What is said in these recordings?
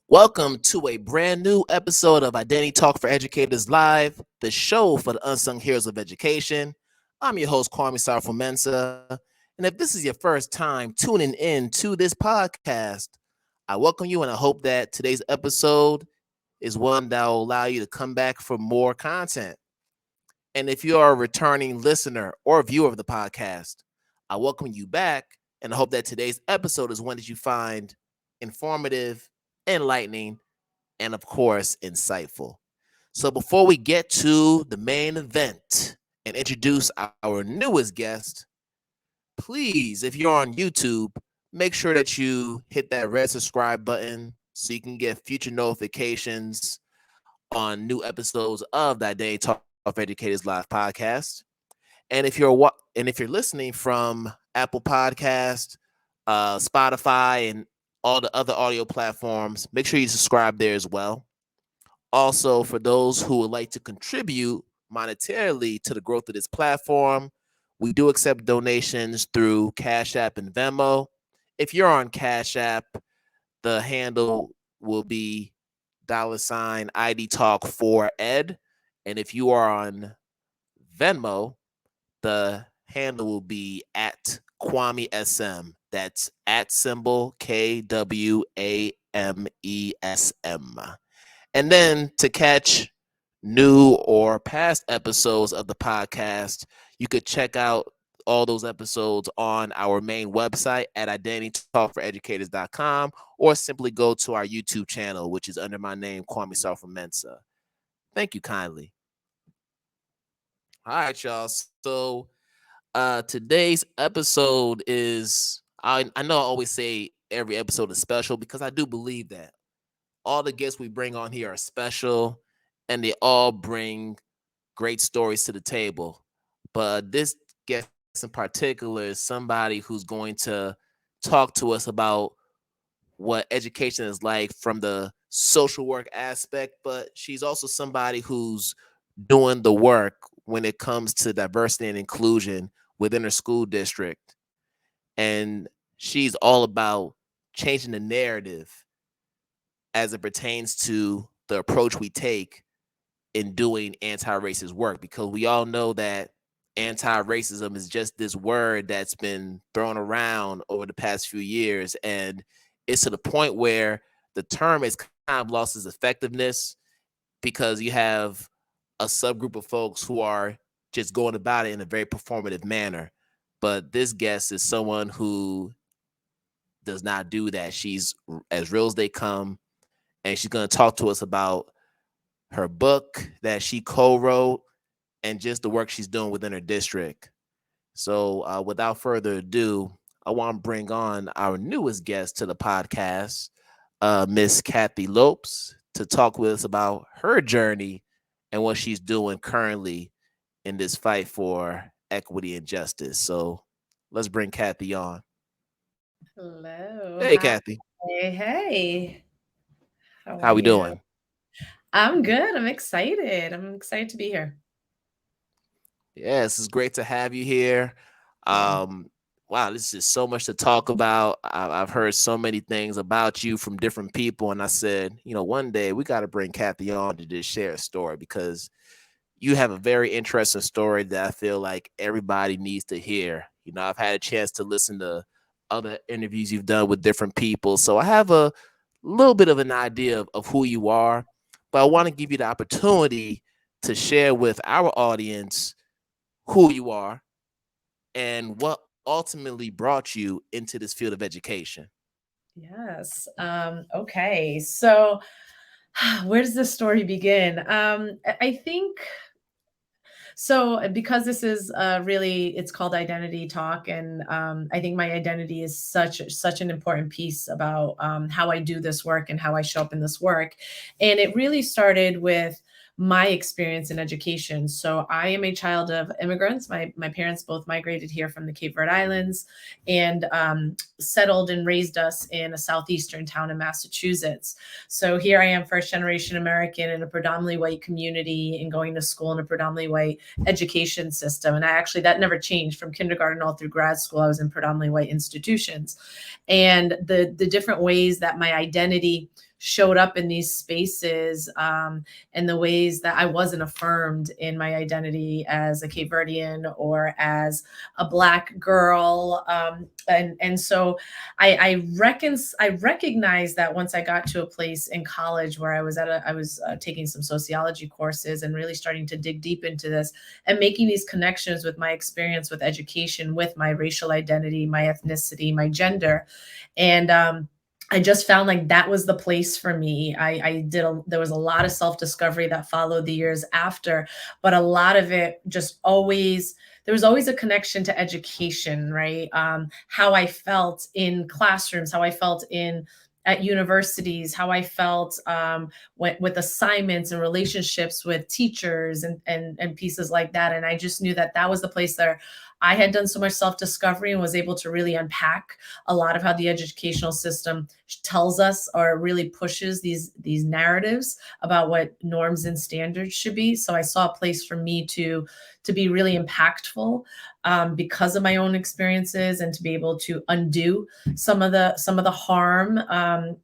Welcome to a brand new episode of Identity Talk for Educators Live, the show for the unsung heroes of education. I'm your host, Kwame Sarfo-Mensah. And if this is your first time tuning in to this podcast, I welcome you and I hope that today's episode is one that will allow you to come back for more content. And if you are a returning listener or viewer of the podcast, I welcome you back and I hope that today's episode is one that you find informative, enlightening, and of course, insightful. So before we get to the main event and introduce our newest guest, please, if you're on YouTube, make sure that you hit that red subscribe button so you can get future notifications on new episodes of that Day Talk of Educators Live podcast. And if you're listening from Apple Podcast, Spotify, and all the other audio platforms, make sure you subscribe there as well. Also, for those who would like to contribute monetarily to the growth of this platform, we do accept donations through Cash App and Venmo. If you're on Cash App, the handle will be $IDTALK4ED. And if you are on Venmo, the handle will be at Kwame SM. That's at symbol KWAMESM. And then to catch new or past episodes of the podcast, you could check out all those episodes on our main website at identitytalkforeducators.com or simply go to our YouTube channel, which is under my name, Kwame Sarfo-Mensah. Thank you kindly. All right, y'all. So today's episode is, I know I always say every episode is special because I do believe that all the guests we bring on here are special and they all bring great stories to the table. But this guest in particular is somebody who's going to talk to us about what education is like from the social work aspect, but she's also somebody who's doing the work when it comes to diversity and inclusion within her school district. And she's all about changing the narrative as it pertains to the approach we take in doing anti-racist work, because we all know that anti-racism is just this word that's been thrown around over the past few years, and it's to the point where the term has kind of lost its effectiveness because you have a subgroup of folks who are just going about it in a very performative manner. But this guest is someone who does not do that. She's as real as they come, and she's going to talk to us about her book that she co-wrote and just the work she's doing within her district. So without further ado, I want to bring on our newest guest to the podcast, Miss Kathy Lopes, to talk with us about her journey and what she's doing currently in this fight for equity and justice. So let's bring Kathy on. Hello. Hey, Hi. Kathy. Hey. How are How we you? doing? I'm good. I'm excited. I'm excited to be here. Yes, it's great to have you here. Yeah. Wow, this is so much to talk about. I've heard so many things about you from different people, and I said, one day we got to bring Kathy on to just share a story because you have a very interesting story that I feel like everybody needs to hear. I've had a chance to listen to other interviews you've done with different people, so I have a little bit of an idea of who you are, but I want to give you the opportunity to share with our audience who you are and what ultimately brought you into this field of education. Yes. Okay. So where does this story begin? I think so because this is really it's called Identity Talk, and I think my identity is such an important piece about how I do this work and how I show up in this work. And it really started with my experience in education. So I am a child of immigrants. My parents both migrated here from the Cape Verde Islands and settled and raised us in a southeastern town in Massachusetts. So here I am, first generation American in a predominantly white community and going to school in a predominantly white education system. And that never changed from kindergarten all through grad school. I was in predominantly white institutions. And the different ways that my identity showed up in these spaces, and the ways that I wasn't affirmed in my identity as a Cape Verdean or as a Black girl. And so I recognized that once I got to a place in college where I was taking some sociology courses and really starting to dig deep into this and making these connections with my experience with education, with my racial identity, my ethnicity, my gender. And I just found like that was the place for me. There was a lot of self-discovery that followed the years after, but a lot of it just always, there was always a connection to education, right? How I felt in classrooms, how I felt at universities, how I felt with assignments and relationships with teachers and pieces like that. And I just knew that that was the place there. I had done so much self-discovery and was able to really unpack a lot of how the educational system tells us or really pushes these narratives about what norms and standards should be. So I saw a place for me to be really impactful because of my own experiences, and to be able to undo some of the harm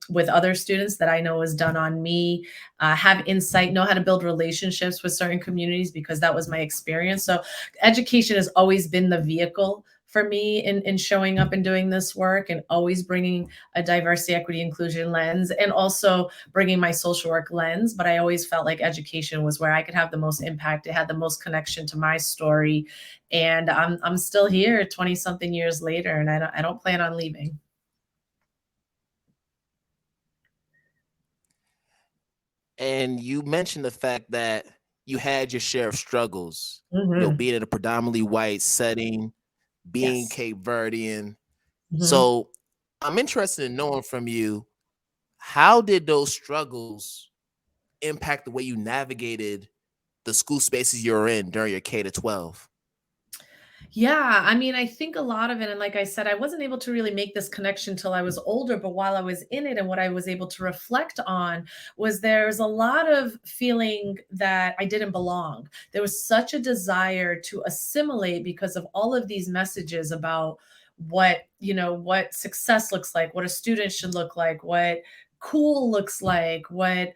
with other students that I know was done on me. Have insight, know how to build relationships with certain communities, because that was my experience. So education has always been the vehicle for me in showing up and doing this work, and always bringing a diversity, equity, inclusion lens, and also bringing my social work lens. But I always felt like education was where I could have the most impact. It had the most connection to my story. And I'm still here 20 something years later, and I don't plan on leaving. And you mentioned the fact that you had your share of struggles, Mm-hmm. being in a predominantly white setting, being Yes. Cape Verdean. Mm-hmm. So I'm interested in knowing from you, how did those struggles impact the way you navigated the school spaces you're in during your K to 12? Yeah, I mean, I think a lot of it, and like I said, I wasn't able to really make this connection till I was older, but while I was in it and what I was able to reflect on was there's a lot of feeling that I didn't belong. There was such a desire to assimilate because of all of these messages about what success looks like, what a student should look like, what cool looks like, what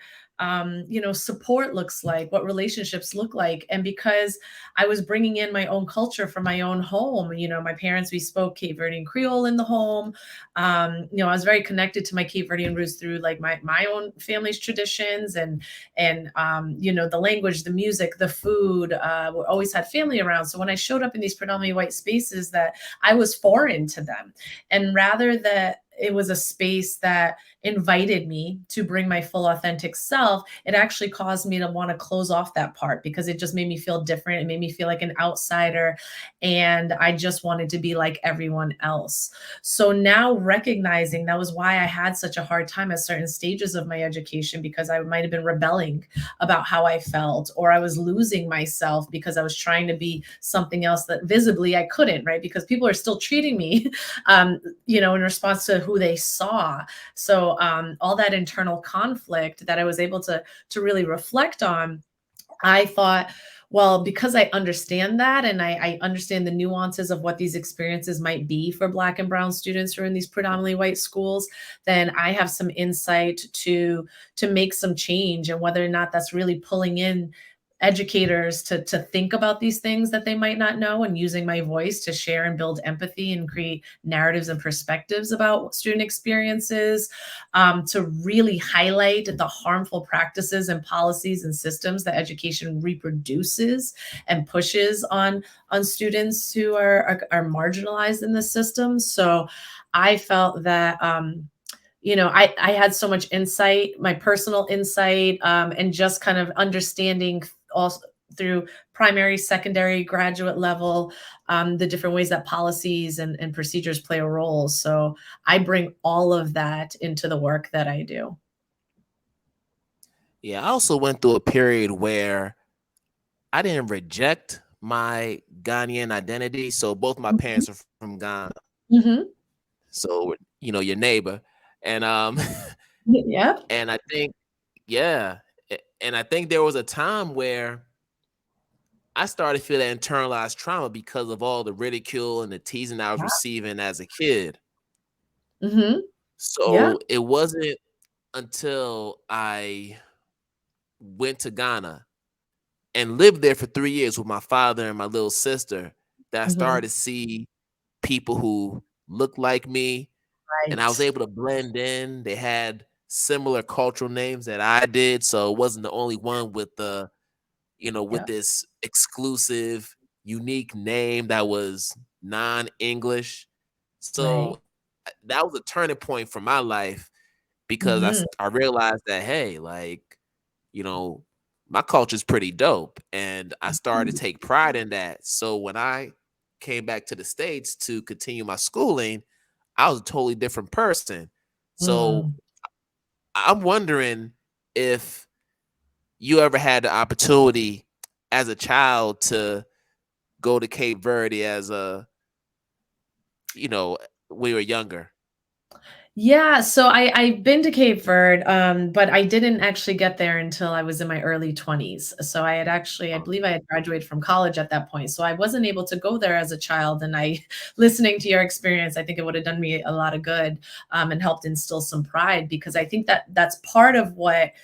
support looks like, what relationships look like. And because I was bringing in my own culture from my own home. My parents, we spoke Cape Verdean Creole in the home. I was very connected to my Cape Verdean roots through like my own family's traditions, and the language, the music, the food. We always had family around. So when I showed up in these predominantly white spaces, that I was foreign to them, and rather that it was a space that invited me to bring my full authentic self, it actually caused me to want to close off that part, because it just made me feel different. It made me feel like an outsider. And I just wanted to be like everyone else. So now recognizing that was why I had such a hard time at certain stages of my education, because I might have been rebelling about how I felt, or I was losing myself because I was trying to be something else that visibly I couldn't, right? Because people are still treating me, in response to who they saw. So all that internal conflict that I was able to really reflect on, I thought, well, because I understand that, and I understand the nuances of what these experiences might be for Black and Brown students who are in these predominantly white schools, then I have some insight to make some change, and whether or not that's really pulling in educators to think about these things that they might not know, and using my voice to share and build empathy and create narratives and perspectives about student experiences, to really highlight the harmful practices and policies and systems that education reproduces and pushes on students who are marginalized in the system. So I felt that I had so much insight, my personal insight, and just kind of understanding also through primary, secondary, graduate level, the different ways that policies and procedures play a role. So I bring all of that into the work that I do. Yeah, I also went through a period where I didn't reject my Ghanaian identity. So both my parents are from Ghana. Mm-hmm. So, your neighbor. And Yeah. and I think, yeah. And I think there was a time where I started to feel that internalized trauma because of all the ridicule and the teasing I was Yeah. receiving as a kid. Mm-hmm. Yeah. So it wasn't until I went to Ghana and lived there for 3 years with my father and my little sister, that I Mhm. started to see people who looked like me, and I was Right. able to blend in. They had similar cultural names that I did, so it wasn't the only one with the, with Yeah. this exclusive, unique name that was non-English. So Right. that was a turning point for my life because Mhm. I realized that, hey, like, you know, my culture is pretty dope, and I started to Mhm. take pride in that. So when I came back to the States to continue my schooling, I was a totally different person. So Mm. I'm wondering if you ever had the opportunity as a child to go to Cape Verde as you know, when you were younger. Yeah, so I've been to Cape Verde, but I didn't actually get there until I was in my early 20s. So I had actually, I Oh, believe I had graduated from college at that point. So I wasn't able to go there as a child. And I, listening to your experience, I think it would have done me a lot of good, and helped instill some pride, because I think that that's part of what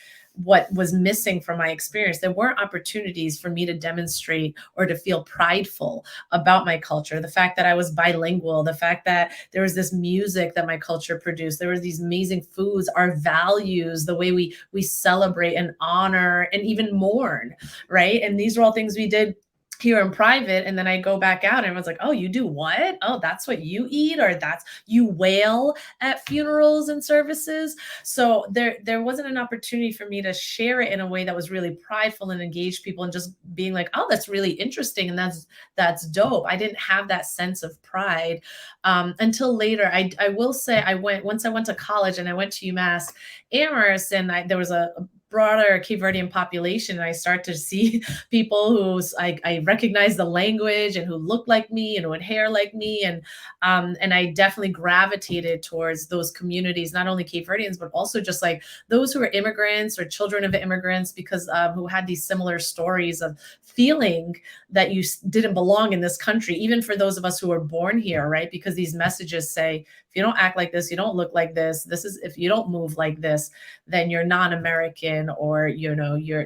was missing from my experience. There weren't opportunities for me to demonstrate or to feel prideful about my culture. The fact that I was bilingual, the fact that there was this music that my culture produced, there were these amazing foods, our values, the way we celebrate and honor and even mourn, right? And these were all things we did here in private, and then I go back out and everyone's like, oh, you do what? Oh, that's what you eat, or that's you wail at funerals and services. So there wasn't an opportunity for me to share it in a way that was really prideful and engage people, and just being like, oh, that's really interesting, and that's dope. I didn't have that sense of pride, until later. I will say, I went to college and I went to UMass Amherst, and there was a broader Cape Verdean population, and I start to see people who's I recognize the language and who look like me and who had hair like me, and I definitely gravitated towards those communities, not only Cape Verdeans, but also just like those who are immigrants or children of immigrants, because who had these similar stories of feeling that you didn't belong in this country, even for those of us who were born here, right? Because these messages say, if you don't act like this, you don't look like this is, if you don't move like this, then you're non-American, or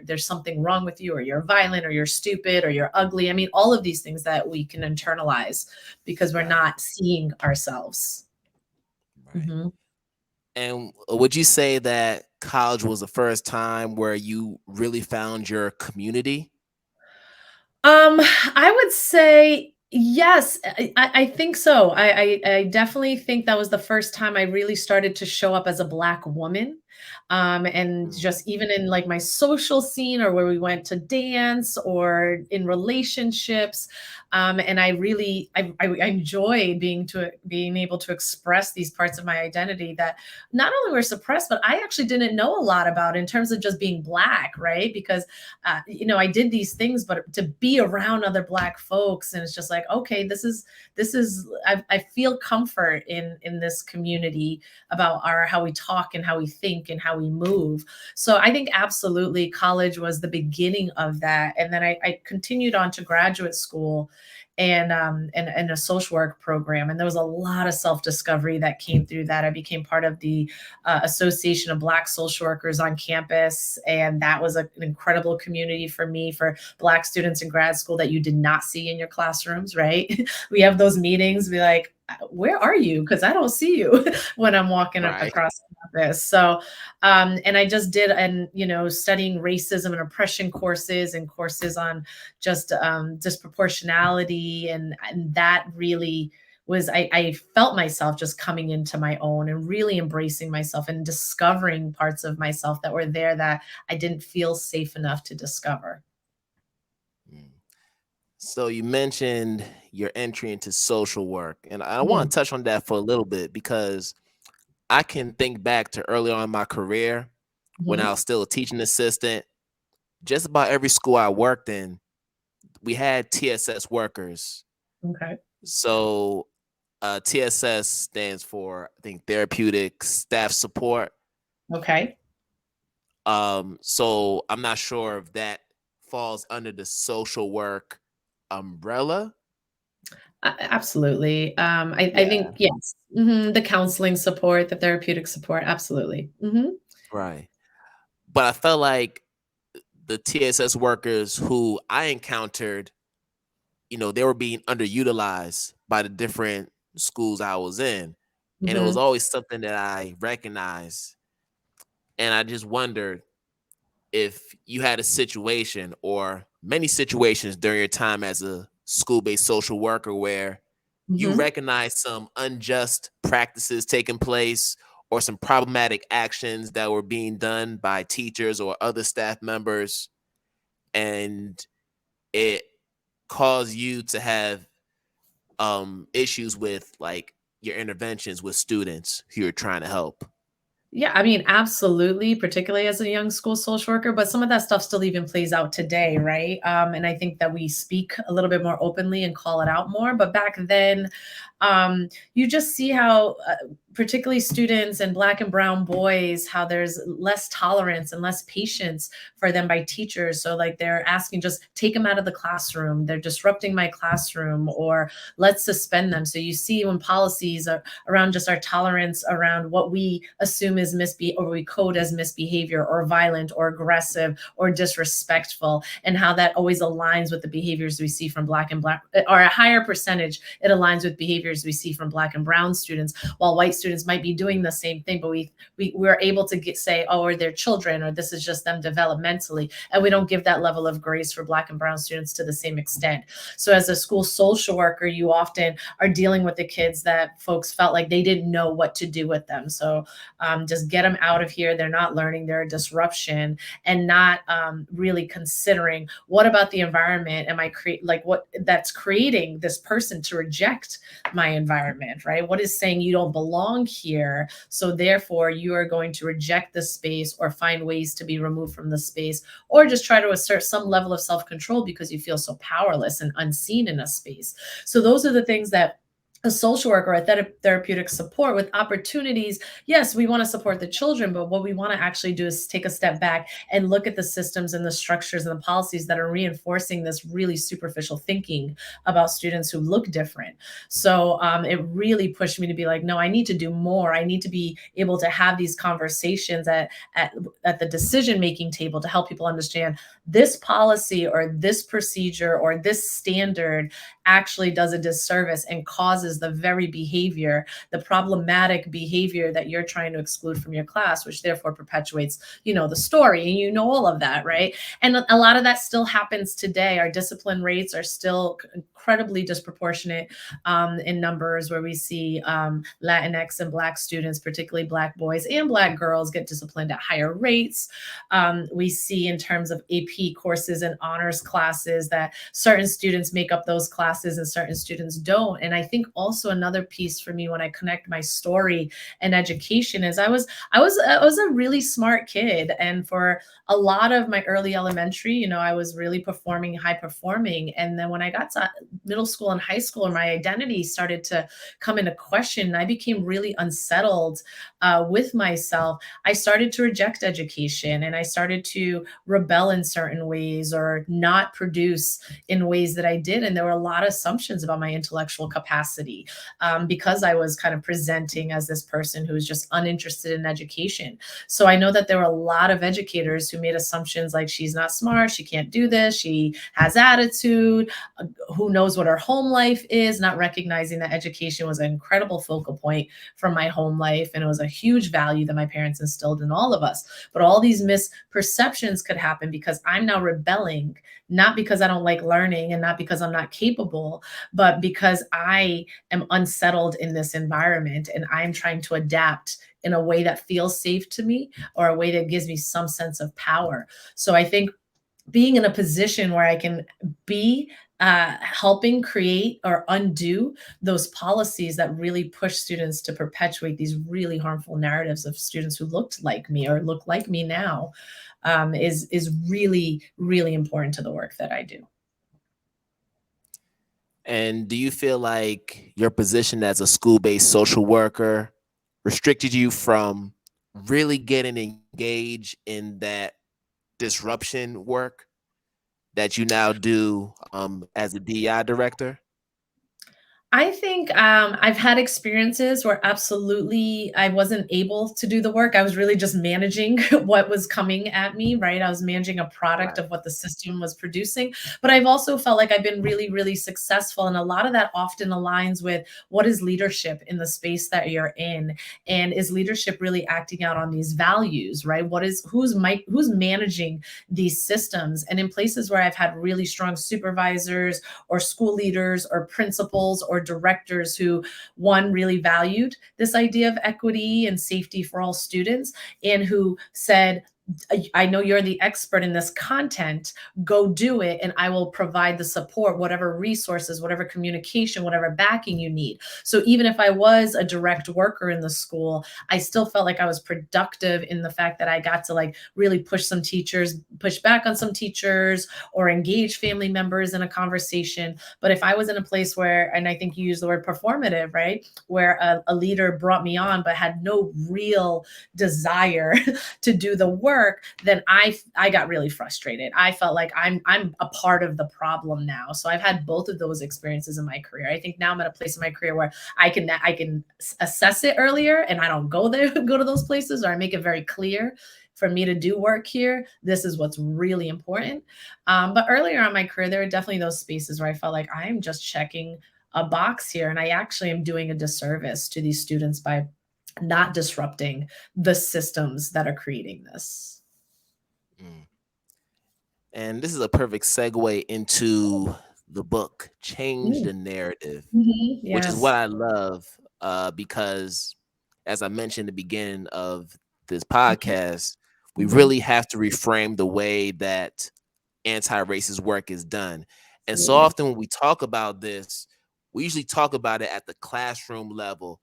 there's something wrong with you, or you're violent, or you're stupid, or you're ugly. I mean, all of these things that we can internalize because we're right, not seeing ourselves. right. Mhm. And would you say that college was the first time where you really found your community? I would say yes. I think so. I definitely think that was the first time I really started to show up as a Black woman. And Mm, just even in like my social scene, or where we went to dance, or in relationships. And I enjoyed being able to express these parts of my identity that not only were suppressed, but I actually didn't know a lot about, in terms of just being Black, right? Because I did these things, but to be around other Black folks, and it's just like, okay, this is I feel comfort in this community about our how we talk and how we think and how we move. So I think absolutely college was the beginning of that, and then I continued on to graduate school, and a social work program, and there was a lot of self discovery that came through that. I became part of the Association of Black Social Workers on campus. And that was an incredible community for me, for Black students in grad school that you did not see in your classrooms, right? We have those meetings, be like, where are you? Because I don't see you when I'm walking right, across campus. So, and I just did, and studying racism and oppression courses, and courses on just disproportionality, and that really was, I felt myself just coming into my own, and really embracing myself, and discovering parts of myself that were there that I didn't feel safe enough to discover. mm. So you mentioned your entry into social work, and I want Mm, to touch on that for a little bit because I can think back to early on in my career when I mhm. was still a teaching assistant. Just about every school I worked in, we had TSS workers. Okay. So TSS stands for, I think, therapeutic staff support. Okay. So I'm not sure if that falls under the social work umbrella. Absolutely. I Yeah. think, yes. The counseling support, the therapeutic support, absolutely. Right. But I felt like the TSS workers who I encountered, they were being underutilized by the different schools I was in. And it was Mhm. always something that I recognized. And I just wondered if you had a situation or many situations during your time as a school based social worker where you Mhm. recognize some unjust practices taking place or some problematic actions that were being done by teachers or other staff members, and it caused you to have issues with like your interventions with students who you're trying to help. Yeah, I mean, absolutely, particularly as a young school social worker, but some of that stuff still even plays out today, right? And I think that we speak a little bit more openly and call it out more. But back then, you just see how, particularly students and Black and brown boys, how there's less tolerance and less patience for them by teachers. So, like, they're asking, just take them out of the classroom. They're disrupting my classroom, or let's suspend them. So, you see when policies are around just our tolerance around what we assume is or we code as misbehavior or violent or aggressive or disrespectful, and how that always aligns with the behaviors we see from black, or a higher percentage, it aligns with behaviors we see from Black and brown students, while white students might be doing the same thing, but we're able to say, oh, or they're children, or this is just them developmentally, and we don't give that level of grace for Black and brown students to the same extent. So as a school social worker, you often are dealing with the kids that folks felt like they didn't know what to do with them. So just get them out of here. They're not learning, they're a disruption, and not really considering, what about the environment am I what that's creating this person to reject my environment, right? What is saying you don't belong here, so therefore you are going to reject the space or find ways to be removed from the space, or just try to assert some level of self-control because you feel so powerless and unseen in a space. So those are the things that a social worker or a therapeutic support with opportunities. Yes, we want to support the children, but what we want to actually do is take a step back and look at the systems and the structures and the policies that are reinforcing this really superficial thinking about students who look different. So it really pushed me to be like, no, I need to do more. I need to be able to have these conversations at the decision making table to help people understand this policy or this procedure or this standard actually does a disservice and causes the very behavior, the problematic behavior that you're trying to exclude from your class, which therefore perpetuates, the story. And all of that, right? And a lot of that still happens today. Our discipline rates are still incredibly disproportionate in numbers, where we see Latinx and Black students, particularly Black boys and Black girls, get disciplined at higher rates. We see in terms of AP courses and honors classes that certain students make up those classes and certain students don't. And I think also another piece for me when I connect my story and education is I was a really smart kid, and for a lot of my early elementary, I was really performing, high performing. And then when I got to middle school and high school, and my identity started to come into question, and I became really unsettled with myself, I started to reject education, and I started to rebel in certain ways or not produce in ways that I did. And there were a lot of assumptions about my intellectual capacity, because I was kind of presenting as this person who was just uninterested in education. So I know that there were a lot of educators who made assumptions like, she's not smart, she can't do this, she has attitude, who knows what her home life is, not recognizing that education was an incredible focal point from my home life. And it was a huge value that my parents instilled in all of us. But all these misperceptions could happen because I'm now rebelling, not because I don't like learning and not because I'm not capable, but because I am unsettled in this environment and I'm trying to adapt in a way that feels safe to me, or a way that gives me some sense of power. So I think being in a position where I can be helping create or undo those policies that really push students to perpetuate these really harmful narratives of students who looked like me or look like me now, is really, really important to the work that I do. And do you feel like your position as a school based social worker restricted you from really getting engaged in that disruption work that you now do as a DI director? I think I've had experiences where absolutely I wasn't able to do the work. I was really just managing what was coming at me, right? I was managing a product Right. of what the system was producing. But I've also felt like I've been really, really successful. And a lot of that often aligns with what is leadership in the space that you're in? And is leadership really acting out on these values, right? Who's managing these systems? And in places where I've had really strong supervisors or school leaders or principals or directors who, one, really valued this idea of equity and safety for all students, and who said, I know you're the expert in this content. Go do it, and I will provide the support, whatever resources, whatever communication, whatever backing you need. So even if I was a direct worker in the school, I still felt like I was productive in the fact that I got to like really push back on some teachers, or engage family members in a conversation. But if I was in a place where, and I think you use the word performative, right, where a leader brought me on but had no real desire to do the work, then I got really frustrated. I felt like I'm a part of the problem now. So I've had both of those experiences in my career. I think now I'm at a place in my career where I can assess it earlier, and I don't go to those places, or I make it very clear for me to do work here. This is what's really important. But earlier on in my career, there were definitely those spaces where I felt like I am just checking a box here, and I actually am doing a disservice to these students by not disrupting the systems that are creating this. Mm. And this is a perfect segue into the book, Change Mm. the Narrative, which is Yes. what I love because, as I mentioned at the beginning of this podcast, we Mhm. really have to reframe the way that anti-racist work is done. And so Absolutely. often when we talk about this, we usually talk about it at the classroom level,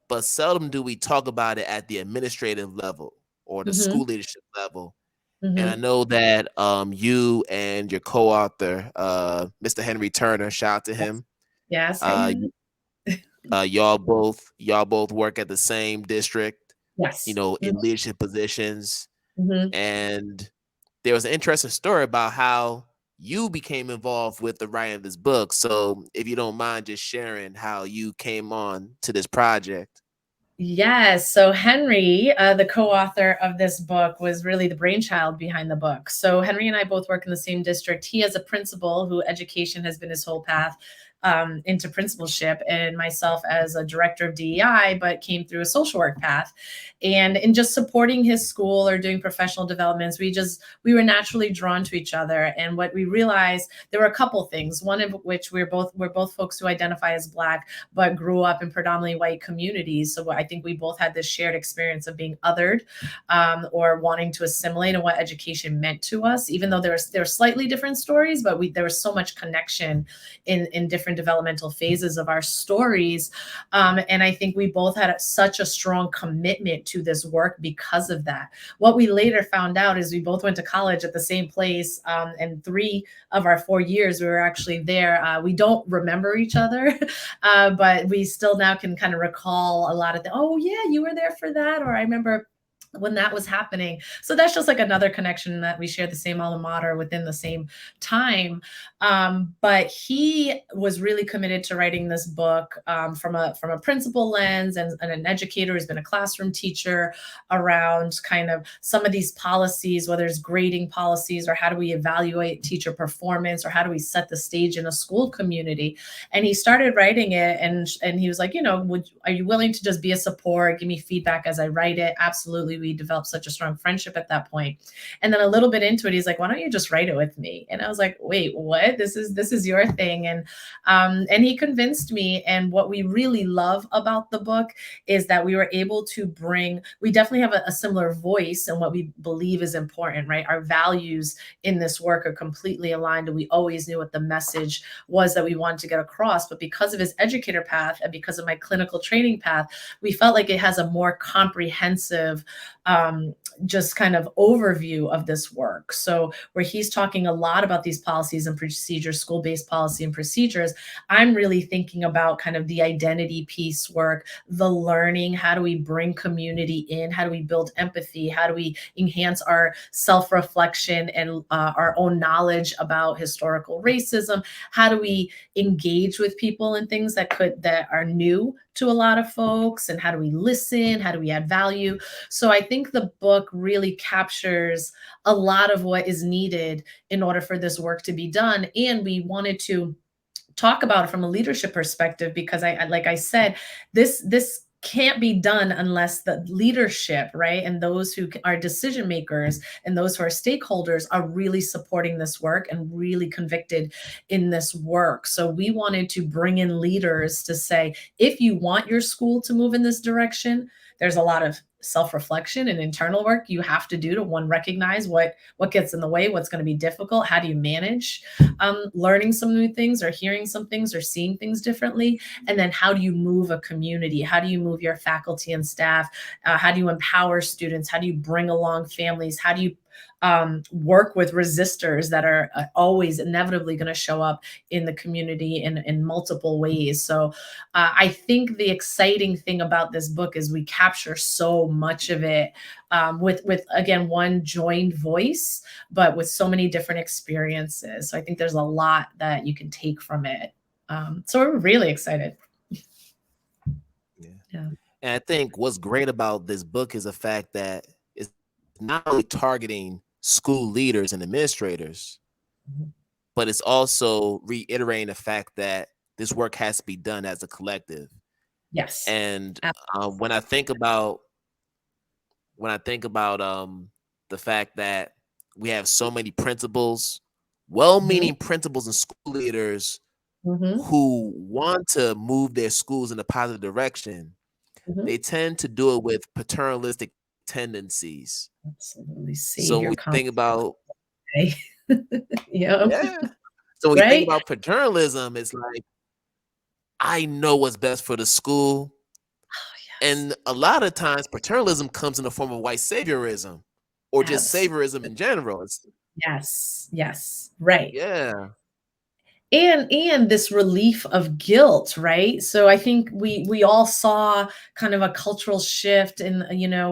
but seldom do we talk about it at the administrative level or the Mhm. school leadership level. And I Mhm. know that you and your co-author, Mr. Henry Turner, shout out to Yes. him. Yes. Hey, Uh, Henry. y'all both work at the same district, Yes. in leadership positions. Mhm. And there was an interesting story about how you became involved with the writing of this book. So if you don't mind just sharing how you came on to this project. Yes. So Henry, the co-author of this book, was really the brainchild behind the book. So Henry and I both work in the same district. He is a principal who education has been his whole path into principalship, and myself as a director of DEI, but came through a social work path. And in just supporting his school or doing professional developments, we were naturally drawn to each other. And what we realized, there were a couple things. One of which we're both folks who identify as Black, but grew up in predominantly white communities. So I think we both had this shared experience of being othered, or wanting to assimilate, and what education meant to us. Even though there were slightly different stories, but there was so much connection in different developmental phases of our stories. And I think we both had such a strong commitment to this work because of that. What we later found out is we both went to college at the same place, and 3 of our 4 years we were actually there. We don't remember each other, but we still now can kind of recall a lot of oh yeah, you were there for that, or I remember when that was happening. So that's just like another connection, that we share the same alma mater within the same time. But he was really committed to writing this book, from a principal lens, and an educator who's been a classroom teacher, around kind of some of these policies, whether it's grading policies, or how do we evaluate teacher performance, or how do we set the stage in a school community. And he started writing it, and he was like, are you willing to just be a support, give me feedback as I write it? Absolutely. We developed such a strong friendship at that point. And then a little bit into it, he's like, why don't you just write it with me? And I was like, wait, what? This is your thing. And he convinced me. And what we really love about the book is that we were able to we definitely have a similar voice and what we believe is important, right? Our values in this work are completely aligned, and we always knew what the message was that we wanted to get across. But because of his educator path, and because of my clinical training path, we felt like it has a more comprehensive just kind of overview of this work. So where he's talking a lot about these policies and procedures, school-based policy and procedures, I'm really thinking about kind of the identity piece work, the learning, how do we bring community in, how do we build empathy, how do we enhance our self-reflection and our own knowledge about historical racism, how do we engage with people and things that are new to a lot of folks, and how do we listen, how do we add value. So I think the book really captures a lot of what is needed in order for this work to be done. And we wanted to talk about it from a leadership perspective, because like I said, this can't be done unless the leadership, right, and those who are decision makers and those who are stakeholders are really supporting this work and really convicted in this work. So we wanted to bring in leaders to say, if you want your school to move in this direction, there's a lot of self-reflection and internal work you have to do to, one, recognize what gets in the way, what's going to be difficult, how do you manage learning some new things or hearing some things or seeing things differently, and then how do you move a community, how do you move your faculty and staff, how do you empower students, how do you bring along families, how do you work with resistors that are always inevitably going to show up in the community in multiple ways. So I think the exciting thing about this book is we capture so much of it with again, one joined voice, but with so many different experiences. So I think there's a lot that you can take from it. So we're really excited. Yeah. And I think what's great about this book is the fact that it's not only targeting school leaders and administrators, but it's also reiterating the fact that this work has to be done as a collective. Yes. And when I think about the fact that we have so many principals, well-meaning principals and school leaders who want to move their schools in a positive direction, they tend to do it with paternalistic tendencies. Absolutely. So when we think about yeah. So when we think Right. about paternalism, it's like, I know what's best for the school. Oh, yes. And a lot of times paternalism comes in the form of white saviorism or just saviorism in general. Yes. Right. Yeah. And this relief of guilt, right? So I think we all saw kind of a cultural shift in,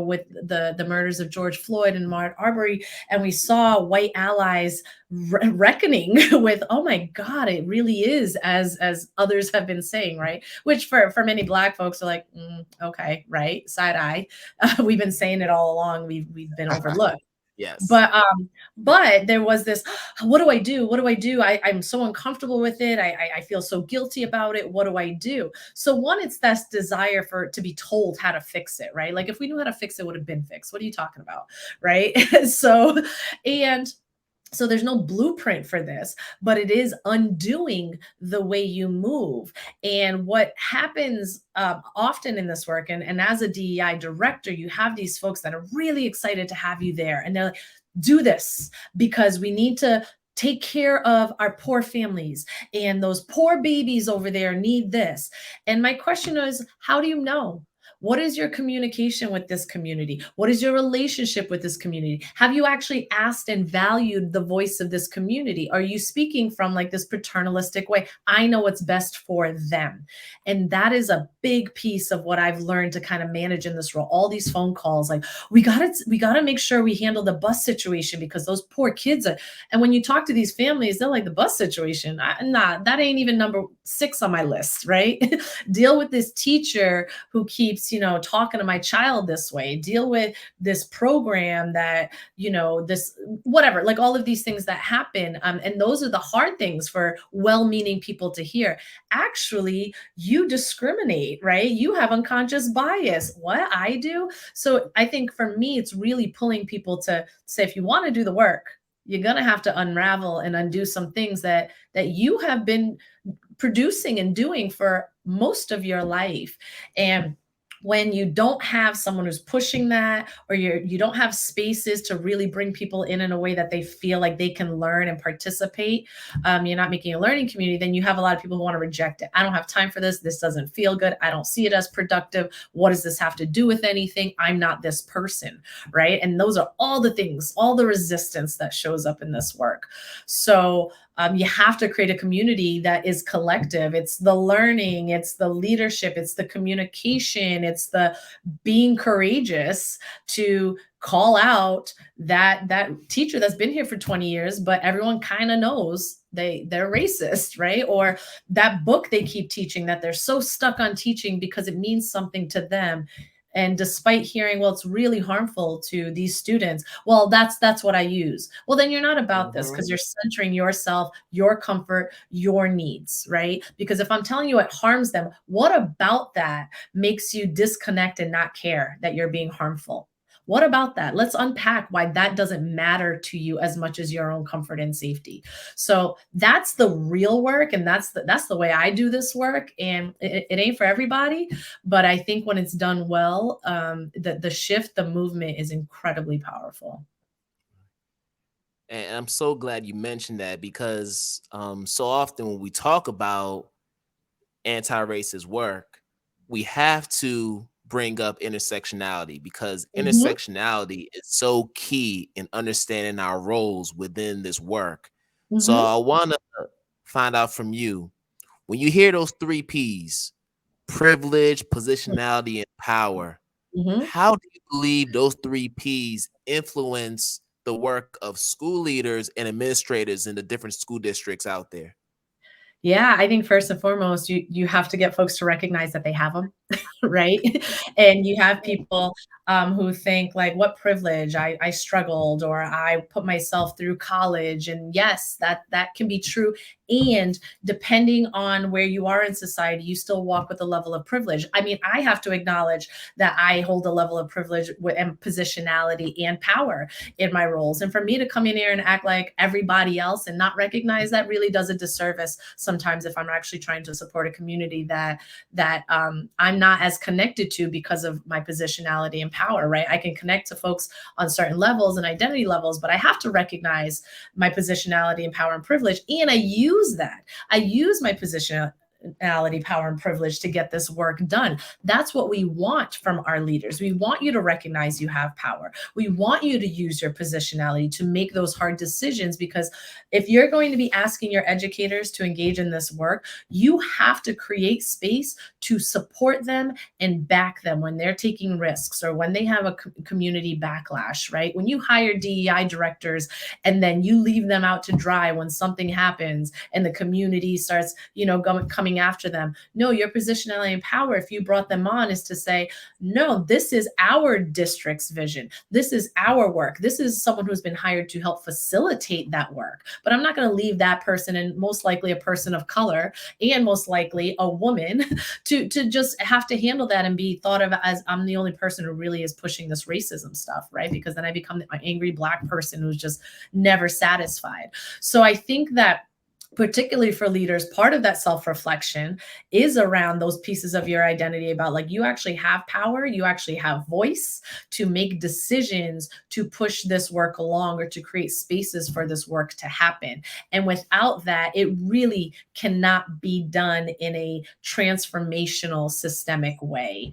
with the murders of George Floyd and Ahmaud Arbery, and we saw white allies reckoning with, oh my God, it really is as others have been saying, right? Which for many Black folks are like, okay, right, side eye. We've been saying it all along. We've been overlooked. Yes. But there was this, what do I do? What do I do? I'm so uncomfortable with it. I feel so guilty about it. What do I do? So one, it's this desire to be told how to fix it, right? Like if we knew how to fix it, it would have been fixed. What are you talking about? Right. So there's no blueprint for this, but it is undoing the way you move. And what happens often in this work, and as a DEI director, you have these folks that are really excited to have you there. And they're like, do this because we need to take care of our poor families, and those poor babies over there need this. And my question is, how do you know? What is your communication with this community? What is your relationship with this community? Have you actually asked and valued the voice of this community? Are you speaking from like this paternalistic way? I know what's best for them. And that is a big piece of what I've learned to kind of manage in this role. All these phone calls, like, we gotta make sure we handle the bus situation because those poor kids are. And when you talk to these families, they're like, the bus situation, nah, that ain't even number 6 on my list, right? Deal with this teacher who keeps, talking to my child this way, deal with this program that, this, whatever, like all of these things that happen. And those are the hard things for well-meaning people to hear. Actually, you discriminate, right? You have unconscious bias. What I do? So I think for me, it's really pulling people to say, if you want to do the work, you're going to have to unravel and undo some things that you have been producing and doing for most of your life. And when you don't have someone who's pushing that, or you don't have spaces to really bring people in a way that they feel like they can learn and participate, you're not making a learning community, then you have a lot of people who want to reject it. I don't have time for this. This doesn't feel good. I don't see it as productive. What does this have to do with anything? I'm not this person, right? And those are all the things, all the resistance that shows up in this work. So you have to create a community that is collective. It's the learning, it's the leadership, it's the communication, it's the being courageous to call out that teacher that's been here for 20 years, but everyone kind of knows they're racist, right? Or that book they keep teaching that they're so stuck on teaching because it means something to them. And despite hearing, well, it's really harmful to these students, well, that's what I use. Well, then you're not about this, because you're centering yourself, your comfort, your needs, right? Because if I'm telling you it harms them, what about that makes you disconnect and not care that you're being harmful? What about that? Let's unpack why that doesn't matter to you as much as your own comfort and safety. So that's the real work, and that's the way I do this work. And it ain't for everybody, but I think when it's done well, the shift, the movement is incredibly powerful. And I'm so glad you mentioned that, because so often when we talk about anti-racist work, we have to bring up intersectionality, because intersectionality is so key in understanding our roles within this work. So I want to find out from you, when you hear those 3 P's, privilege, positionality, and power, how do you believe those 3 P's influence the work of school leaders and administrators in the different school districts out there? Yeah, I think first and foremost, you have to get folks to recognize that they have them, right? And you have people who think like, what privilege, I struggled, or I put myself through college. And yes, that can be true. And depending on where you are in society, you still walk with a level of privilege. I mean, I have to acknowledge that I hold a level of privilege and positionality and power in my roles. And for me to come in here and act like everybody else and not recognize that really does a disservice sometimes, if I'm actually trying to support a community that I'm not as connected to because of my positionality and power, right? I can connect to folks on certain levels and identity levels, but I have to recognize my positionality and power and privilege. And I use that. I use my positionality, power, and privilege to get this work done. That's what we want from our leaders. We want you to recognize you have power. We want you to use your positionality to make those hard decisions, because if you're going to be asking your educators to engage in this work, you have to create space to support them and back them when they're taking risks or when they have a community backlash, right? When you hire DEI directors and then you leave them out to dry when something happens and the community starts, coming after them. No, your positionality and power, if you brought them on, is to say, no, this is our district's vision. This is our work. This is someone who's been hired to help facilitate that work. But I'm not going to leave that person, and most likely a person of color, and most likely a woman, to just have to handle that and be thought of as I'm the only person who really is pushing this racism stuff, right? Because then I become an angry Black person who's just never satisfied. So I think that, particularly for leaders, part of that self-reflection is around those pieces of your identity about, like, you actually have power, you actually have voice to make decisions to push this work along or to create spaces for this work to happen. And without that, it really cannot be done in a transformational, systemic way.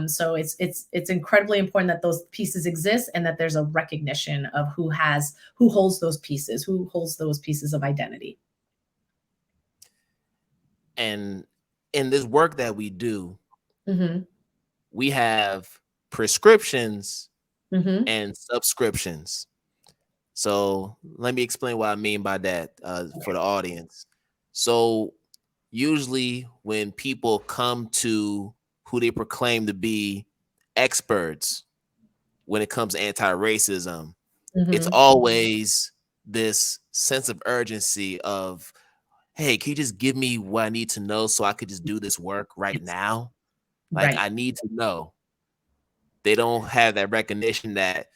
So it's incredibly important that those pieces exist and that there's a recognition of who holds those pieces of identity. And in this work that we do, we have prescriptions and subscriptions. So let me explain what I mean by that for the audience. So usually when people come to who they proclaim to be experts when it comes to anti-racism, it's always this sense of urgency of, hey, can you just give me what I need to know so I could just do this work right now? Like, I need to know. They don't have that recognition that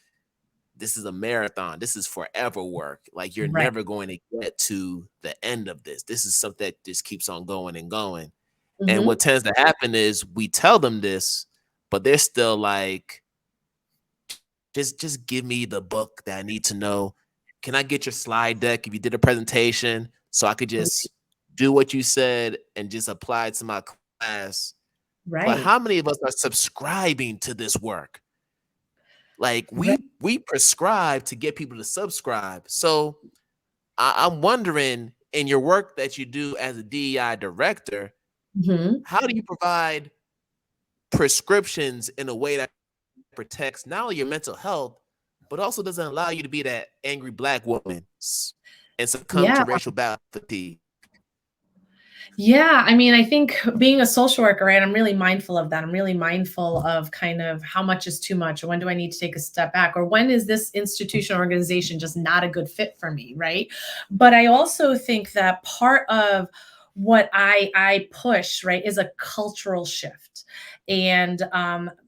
this is a marathon. This is forever work. Like, you're never going to get to the end of this. This is something that just keeps on going and going. And what tends to happen is we tell them this, but they're still like, just give me the book that I need to know. Can I get your slide deck if you did a presentation so I could just do what you said and just apply it to my class? But Right. how many of us are subscribing to this work? Like Right. we prescribe to get people to subscribe. So I'm wondering, in your work that you do as a DEI director, Mhm. how do you provide prescriptions in a way that protects not only your mental health, but also doesn't allow you to be that angry Black woman and succumb Yeah. to racial battle fatigue? Yeah, I mean, I think being a social worker, right, I'm really mindful of that. I'm really mindful of kind of how much is too much, or when do I need to take a step back, or when is this institution or organization just not a good fit for me, right? But I also think that part of what I push, right, is a cultural shift. And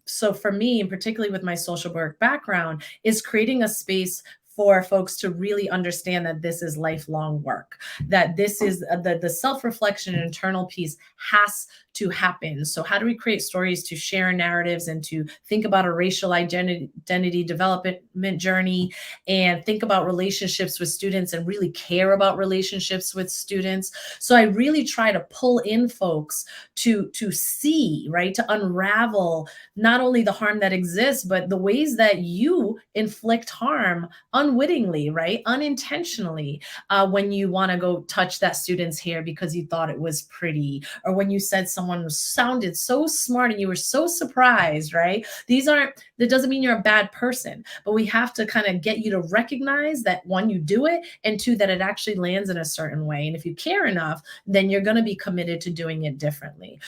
so for me, and particularly with my social work background, is creating a space for folks to really understand that this is lifelong work, that this is the self-reflection and internal piece has to happen. So how do we create stories to share narratives and to think about a racial identity development journey, and think about relationships with students and really care about relationships with students? So I really try to pull in folks to see, right, to unravel not only the harm that exists, but the ways that you inflict harm unwittingly, right, unintentionally, when you want to go touch that student's hair because you thought it was pretty, or when you said someone sounded so smart and you were so surprised, right? That doesn't mean you're a bad person, but we have to kind of get you to recognize that, one, you do it, and two, that it actually lands in a certain way. And if you care enough, then you're going to be committed to doing it differently.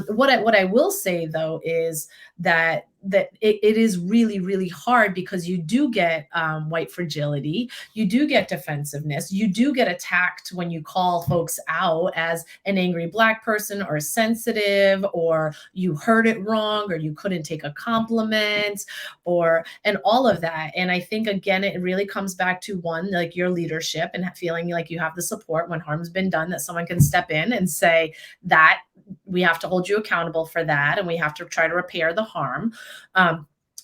What I will say though is that it is really, really hard, because you do get white fragility, you do get defensiveness, you do get attacked when you call folks out as an angry Black person, or sensitive, or you heard it wrong, or you couldn't take a compliment, or and all of that. And I think, again, it really comes back to, one, like your leadership and feeling like you have the support when harm's been done, that someone can step in and say that we have to hold you accountable for that, and we have to try to repair the harm,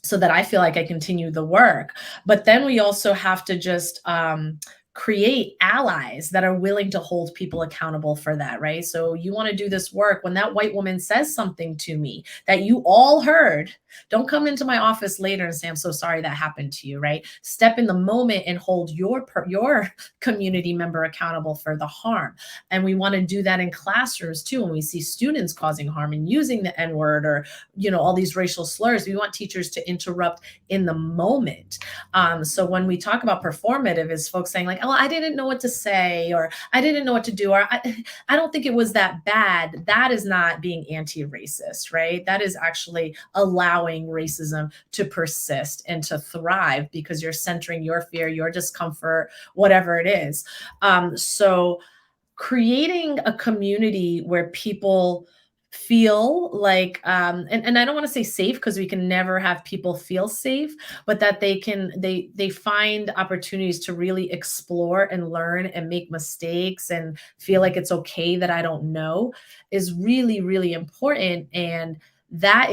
so that I feel like I continue the work. But then we also have to just create allies that are willing to hold people accountable for that, right? So you want to do this work. When that white woman says something to me that you all heard, don't come into my office later and say, I'm so sorry that happened to you, right? Step in the moment and hold your community member accountable for the harm. And we want to do that in classrooms too. When we see students causing harm and using the N-word, or, all these racial slurs, we want teachers to interrupt in the moment. So when we talk about performative, is folks saying like, oh, I didn't know what to say, or I didn't know what to do, or I don't think it was that bad. That is not being anti-racist, right? That is actually allowing racism to persist and to thrive, because you're centering your fear, your discomfort, whatever it is. So creating a community where people feel like, and I don't want to say safe, because we can never have people feel safe, but that they find opportunities to really explore and learn and make mistakes and feel like it's okay that I don't know, is really, really important. And that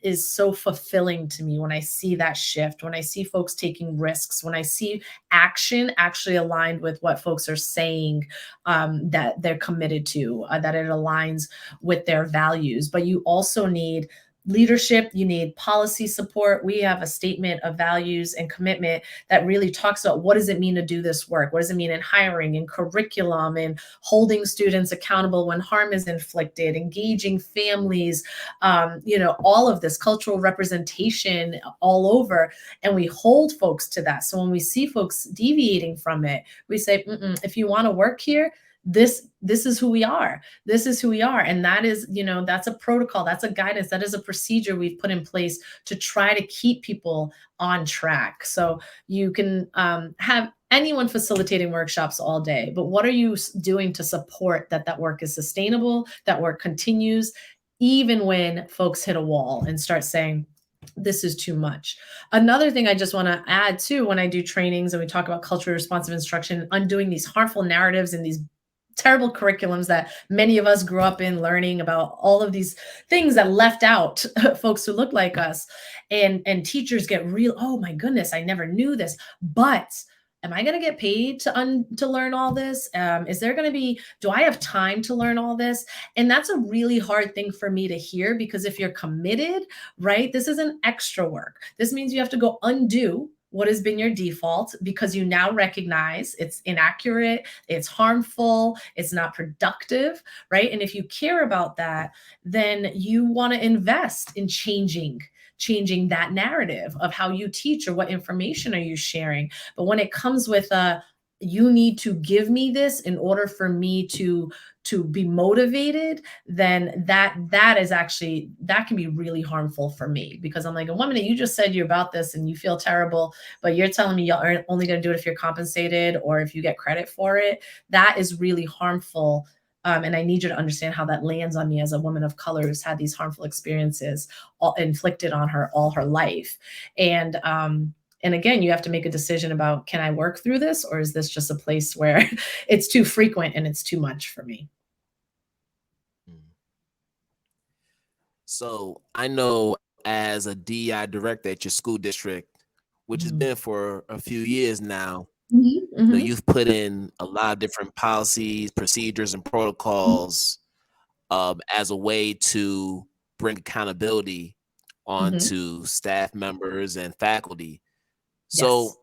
is so fulfilling to me when I see that shift, when I see folks taking risks, when I see action actually aligned with what folks are saying, that they're committed to, that it aligns with their values. But you also need leadership, you need policy support. We have a statement of values and commitment that really talks about, what does it mean to do this work? What does it mean in hiring, in curriculum, and holding students accountable when harm is inflicted, engaging families, all of this cultural representation all over. And we hold folks to that. So when we see folks deviating from it, we say, if you want to work here, this is who we are. This is who we are. And that is, that's a protocol, that's a guidance, that is a procedure we've put in place to try to keep people on track. So you can have anyone facilitating workshops all day, but what are you doing to support that work is sustainable, that work continues, even when folks hit a wall and start saying, this is too much. Another thing I just want to add too, when I do trainings and we talk about culturally responsive instruction, undoing these harmful narratives and these terrible curriculums that many of us grew up in, learning about all of these things that left out folks who look like us. And teachers get real, oh my goodness, I never knew this. But am I going to get paid to learn all this? Is there going to be, do I have time to learn all this? And that's a really hard thing for me to hear, because if you're committed, right, this isn't extra work. This means you have to go undo what has been your default, because you now recognize it's inaccurate, it's harmful, it's not productive, right? And if you care about that, then you want to invest in changing that narrative of how you teach, or what information are you sharing. But when it comes with you need to give me this in order for me to be motivated, then that is actually, that can be really harmful for me, because I'm like, 1 minute you just said you're about this and you feel terrible, but you're telling me you're only going to do it if you're compensated or if you get credit for it. That is really harmful. And I need you to understand how that lands on me as a woman of color who's had these harmful experiences inflicted on her all her life. And again, you have to make a decision about, can I work through this, or is this just a place where it's too frequent and it's too much for me? So I know, as a DEI director at your school district, which has been for a few years now, you know, you've put in a lot of different policies, procedures, and protocols as a way to bring accountability onto staff members and faculty. So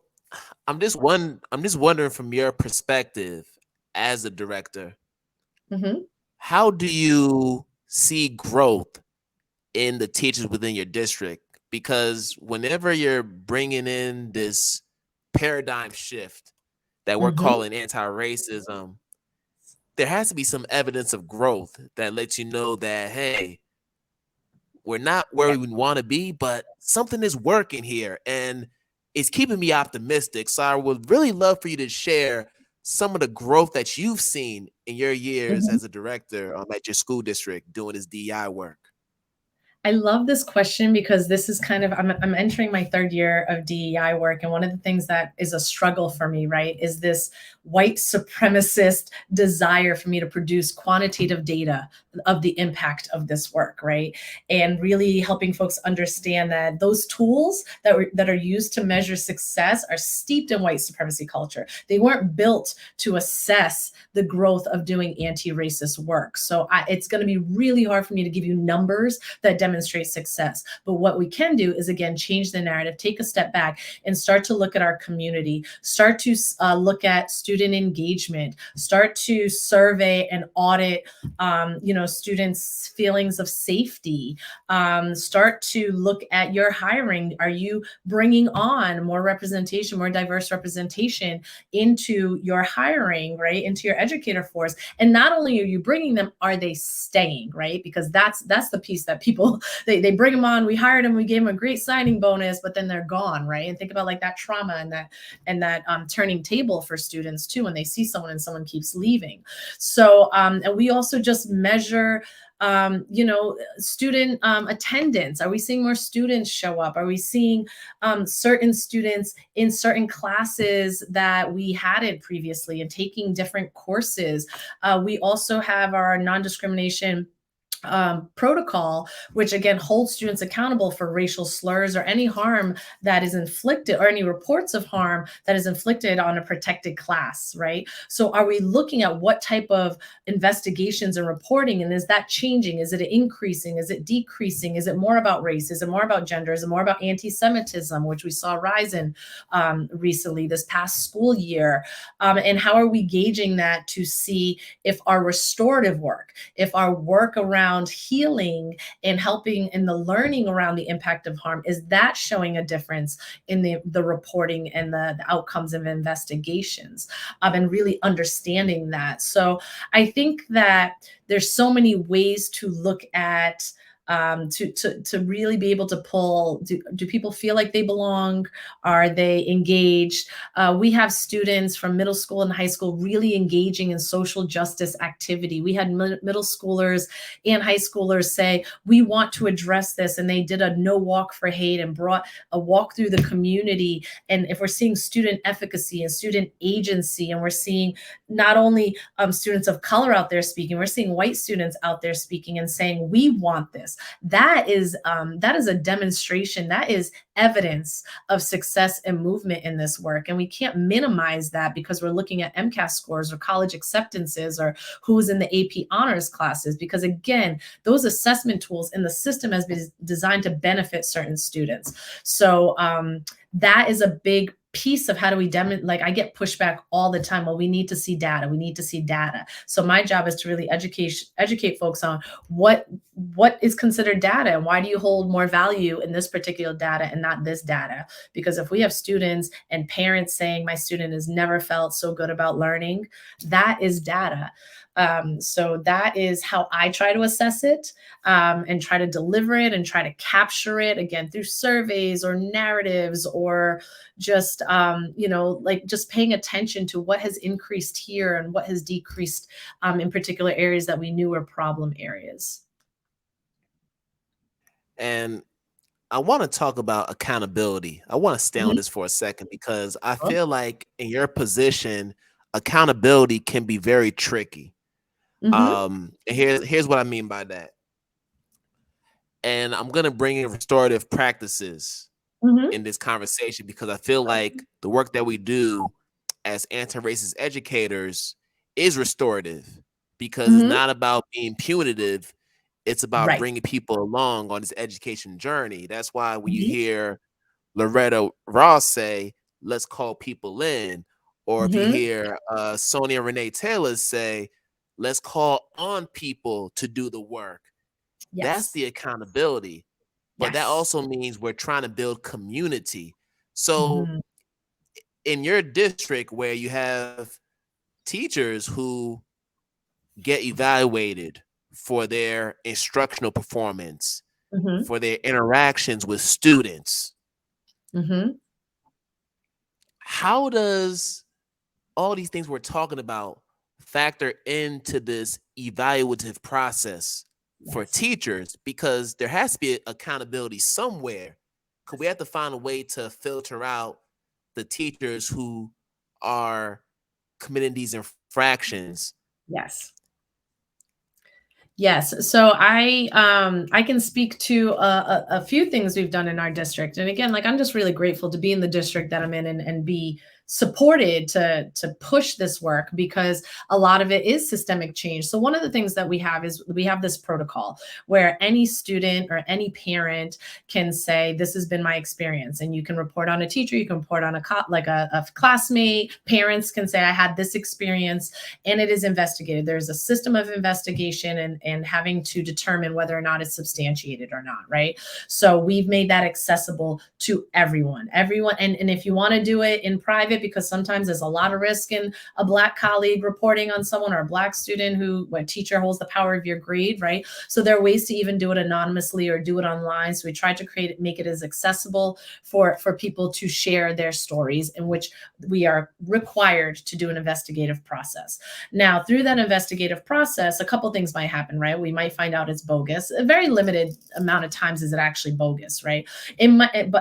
I'm just wondering, from your perspective as a director, how do you see growth in the teachers within your district? Because whenever you're bringing in this paradigm shift that we're calling anti-racism, there has to be some evidence of growth that lets you know that, hey, we're not where we want to be, but something is working here and it's keeping me optimistic. So I would really love for you to share some of the growth that you've seen in your years as a director at your school district doing this DEI work. I love this question, because this is kind of, I'm entering my 3rd year of DEI work. And one of the things that is a struggle for me, right, is this white supremacist desire for me to produce quantitative data of the impact of this work, right? And really helping folks understand that those tools that are used to measure success are steeped in white supremacy culture. They weren't built to assess the growth of doing anti-racist work. So it's going to be really hard for me to give you numbers that demonstrate success. But what we can do is, again, change the narrative, take a step back and start to look at our community, start to look at student engagement, start to survey and audit, students' feelings of safety, start to look at your hiring. Are you bringing on more representation, more diverse representation into your hiring, right? Into your educator force. And not only are you bringing them, are they staying, right? Because that's the piece that people, they bring them on, we hired them, we gave them a great signing bonus, but then they're gone, right? And think about like that trauma and that turning table for students too, when they see someone and someone keeps leaving. So, and we also just measure student attendance. Are we seeing more students show up? Are we seeing certain students in certain classes that we hadn't previously and taking different courses? We also have our non-discrimination protocol, which again holds students accountable for racial slurs or any harm that is inflicted, or any reports of harm that is inflicted on a protected class, right? So are we looking at what type of investigations and reporting, and is that changing? Is it increasing? Is it decreasing? Is it more about race? Is it more about gender? Is it more about anti-Semitism, which we saw rise in recently this past school year? And how are we gauging that to see if our restorative work, if our work around healing and helping in the learning around the impact of harm, is that showing a difference in the reporting and the outcomes of investigations, and really understanding that. So I think that there's so many ways to look at to really be able to pull, do people feel like they belong? Are they engaged? We have students from middle school and high school really engaging in social justice activity. We had middle schoolers and high schoolers say, we want to address this. And they did a no walk for hate and brought a walk through the community. And if we're seeing student efficacy and student agency, and we're seeing not only students of color out there speaking, we're seeing white students out there speaking and saying, we want this. That is a demonstration. That is evidence of success and movement in this work. And we can't minimize that because we're looking at MCAS scores or college acceptances or who's in the AP honors classes. Because again, those assessment tools in the system has been designed to benefit certain students. So that is a big piece of how do we demonstrate. Like I get pushback all the time. Well, we need to see data. We need to see data. So my job is to really educate folks on what is considered data and why do you hold more value in this particular data and not this data? Because if we have students and parents saying my student has never felt so good about learning, that is data. So that is how I try to assess it and try to deliver it and try to capture it again through surveys or narratives or just, like just paying attention to what has increased here and what has decreased in particular areas that we knew were problem areas. And I want to talk about accountability. I want to stay on this for a second because I feel like in your position, accountability can be very tricky. And here's what I mean by that. And I'm going to bring in restorative practices in this conversation because I feel like the work that we do as anti-racist educators is restorative because it's not about being punitive. It's about bringing people along on this education journey. That's why when you hear Loretta Ross say, let's call people in, or if you hear Sonia Renee Taylor say, let's call on people to do the work. Yes. That's the accountability. But that also means we're trying to build community. So in your district where you have teachers who get evaluated for their instructional performance, for their interactions with students, how does all these things we're talking about factor into this evaluative process for teachers? Because there has to be accountability somewhere. Because we have to find a way to filter out the teachers who are committing these infractions. Yes. So I can speak to a few things we've done in our district. And again, like I'm just really grateful to be in the district that I'm in and be supported to push this work because a lot of it is systemic change. So one of the things that we have is we have this protocol where any student or any parent can say, this has been my experience. And you can report on a teacher, you can report on a classmate, parents can say, I had this experience, and it is investigated. There's a system of investigation and having to determine whether or not it's substantiated or not, right? So we've made that accessible to everyone. And if you want to do it in private, because sometimes there's a lot of risk in a Black colleague reporting on someone or a Black student when teacher holds the power of your grade, right? So there are ways to even do it anonymously or do it online. So we try to make it as accessible for people to share their stories, in which we are required to do an investigative process. Now, through that investigative process, a couple things might happen, right? We might find out it's bogus. A very limited amount of times is it actually bogus, right?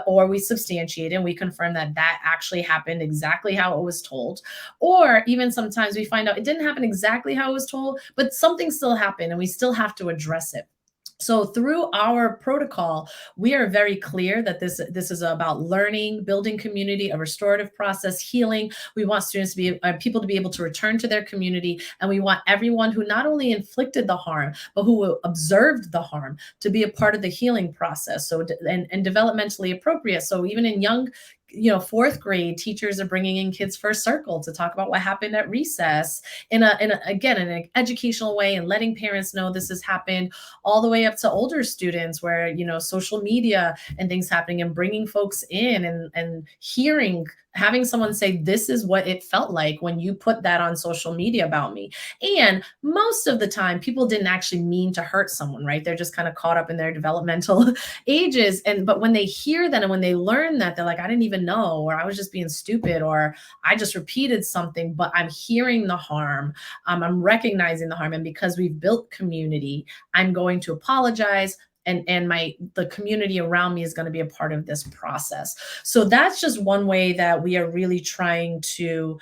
Or we substantiate and we confirm that actually happened exactly how it was told. Or even sometimes we find out it didn't happen exactly how it was told, but something still happened and we still have to address it. So through our protocol, we are very clear that this is about learning, building community, a restorative process, healing. We want students to be people to be able to return to their community, and we want everyone who not only inflicted the harm but who observed the harm to be a part of the healing process. So and developmentally appropriate. So even in young fourth grade, teachers are bringing in kids for a circle to talk about what happened at recess in an educational way and letting parents know this has happened, all the way up to older students where, social media and things happening and bringing folks in and hearing having someone say, this is what it felt like when you put that on social media about me. And most of the time, people didn't actually mean to hurt someone, right? They're just kind of caught up in their developmental ages. But when they hear that and when they learn that, they're like, I didn't even know, or I was just being stupid, or I just repeated something, but I'm hearing the harm. I'm recognizing the harm. And because we've built community, I'm going to apologize, and the community around me is going to be a part of this process. So that's just one way that we are really trying to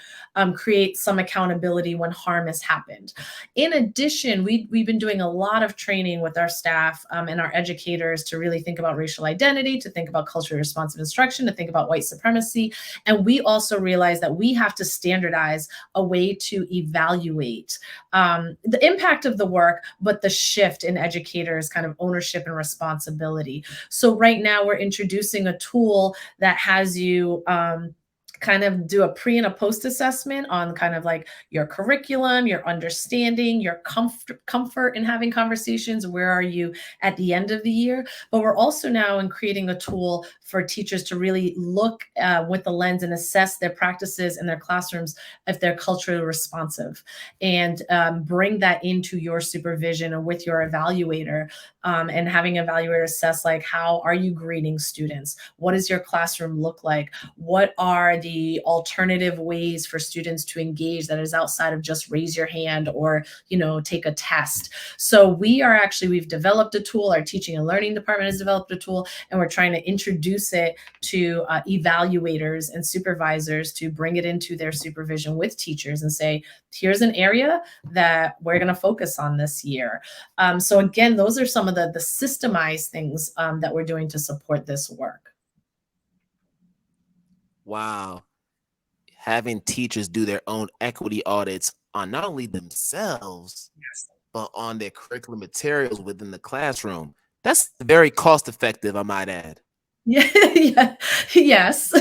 create some accountability when harm has happened. In addition, we've been doing a lot of training with our staff and our educators to really think about racial identity, to think about culturally responsive instruction, to think about white supremacy. And we also realize that we have to standardize a way to evaluate the impact of the work, but the shift in educators' kind of ownership and responsibility. So right now we're introducing a tool that has you kind of do a pre and a post assessment on kind of like your curriculum, your understanding, your comfort in having conversations. Where are you at the end of the year? But we're also now in creating a tool for teachers to really look with the lens and assess their practices in their classrooms if they're culturally responsive, and bring that into your supervision or with your evaluator, and having evaluators assess, like, how are you grading students? What does your classroom look like? What are the alternative ways for students to engage that is outside of just raise your hand or, take a test? So we've developed a tool. Our teaching and learning department has developed a tool, and we're trying to introduce it to evaluators and supervisors to bring it into their supervision with teachers and say, here's an area that we're going to focus on this year. So again, those are some of the systemized things that we're doing to support this work. Wow. Having teachers do their own equity audits on not only themselves, but on their curriculum materials within the classroom. That's very cost effective, I might add. Yeah. Yes.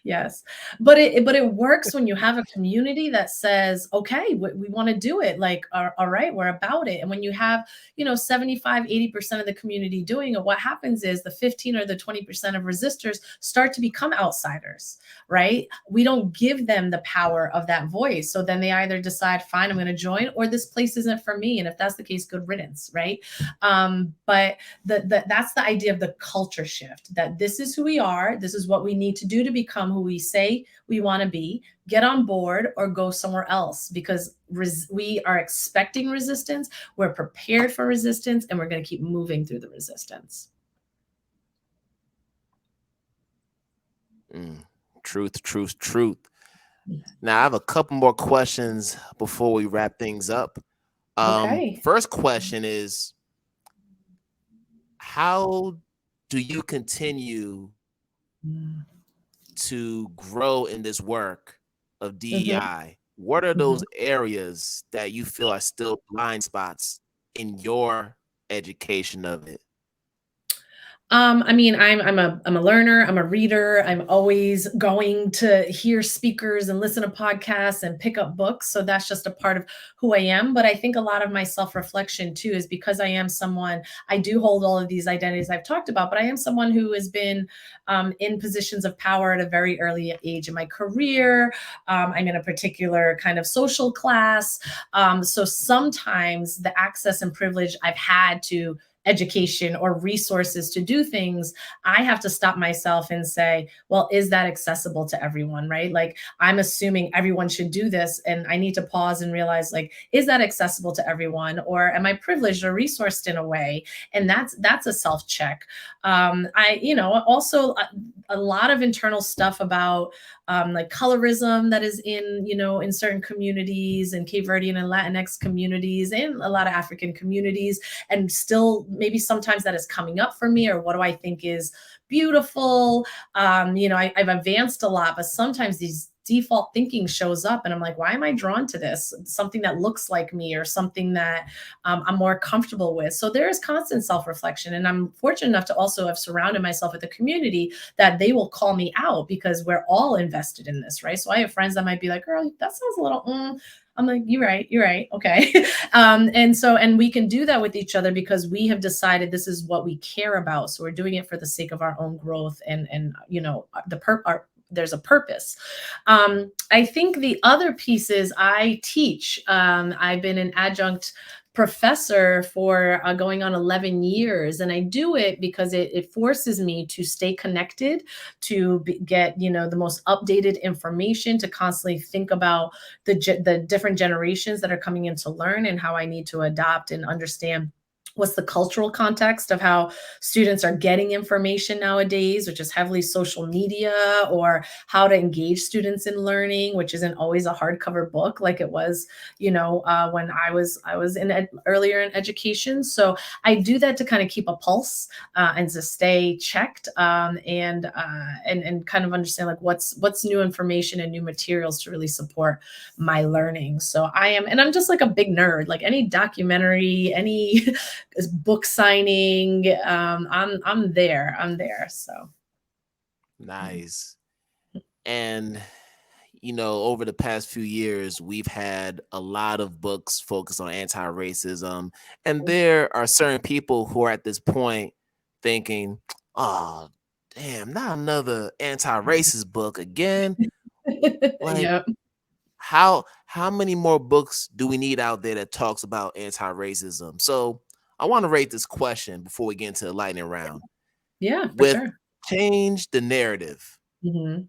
Yes. But it works when you have a community that says, okay, we want to do it. Like, all right, we're about it. And when you have, 75, 80% of the community doing it, what happens is the 15 or the 20% of resistors start to become outsiders, right? We don't give them the power of that voice. So then they either decide, fine, I'm going to join, or this place isn't for me. And if that's the case, good riddance, right? But that's the idea of the culture shift, that this is who we are. This is what we need to do to become who we say we want to be. Get on board or go somewhere else, because we are expecting resistance. We're prepared for resistance, and we're going to keep moving through the resistance. Truth, truth, truth. Now I have a couple more questions before we wrap things up. Okay. First question is, how do you continue to grow in this work of DEI? What are those areas that you feel are still blind spots in your education of it? I mean, I'm a learner. I'm a reader. I'm always going to hear speakers and listen to podcasts and pick up books. So that's just a part of who I am. But I think a lot of my self-reflection too is because I am someone, I do hold all of these identities I've talked about, but I am someone who has been in positions of power at a very early age in my career. I'm in a particular kind of social class. So sometimes the access and privilege I've had to education or resources to do things, I have to stop myself and say, well, is that accessible to everyone, right? Like, I'm assuming everyone should do this, and I need to pause and realize, like, is that accessible to everyone, or am I privileged or resourced in a way? And that's a self-check. Also a lot of internal stuff about like colorism that is in certain communities, and Cape Verdean and Latinx communities, and a lot of African communities. And still, maybe sometimes that is coming up for me, or what do I think is beautiful? I've advanced a lot, but sometimes these default thinking shows up, and I'm like, why am I drawn to this? Something that looks like me, or something that I'm more comfortable with. So there is constant self-reflection, and I'm fortunate enough to also have surrounded myself with a community that they will call me out, because we're all invested in this, right? So I have friends that might be like, girl, that sounds a little, I'm like, you're right. Okay. And we can do that with each other because we have decided this is what we care about. So we're doing it for the sake of our own growth and there's a purpose. I think the other piece is I teach. I've been an adjunct professor for going on 11 years, and I do it because it forces me to stay connected, to get the most updated information, to constantly think about the different generations that are coming in to learn, and how I need to adapt and understand what's the cultural context of how students are getting information nowadays, which is heavily social media, or how to engage students in learning, which isn't always a hardcover book like it was, when I was earlier in education. So I do that to kind of keep a pulse, and to stay checked, and kind of understand like what's new information and new materials to really support my learning. So I'm just like a big nerd, like any documentary, any book signing, I'm there. So Nice. And over the past few years, we've had a lot of books focused on anti-racism, and there are certain people who are at this point thinking, "Oh, damn, not another anti-racist book again." Like, Yep. how many more books do we need out there that talks about anti-racism? So I want to rate this question before we get into the lightning round. Yeah, for With sure. Change the Narrative, Mhm.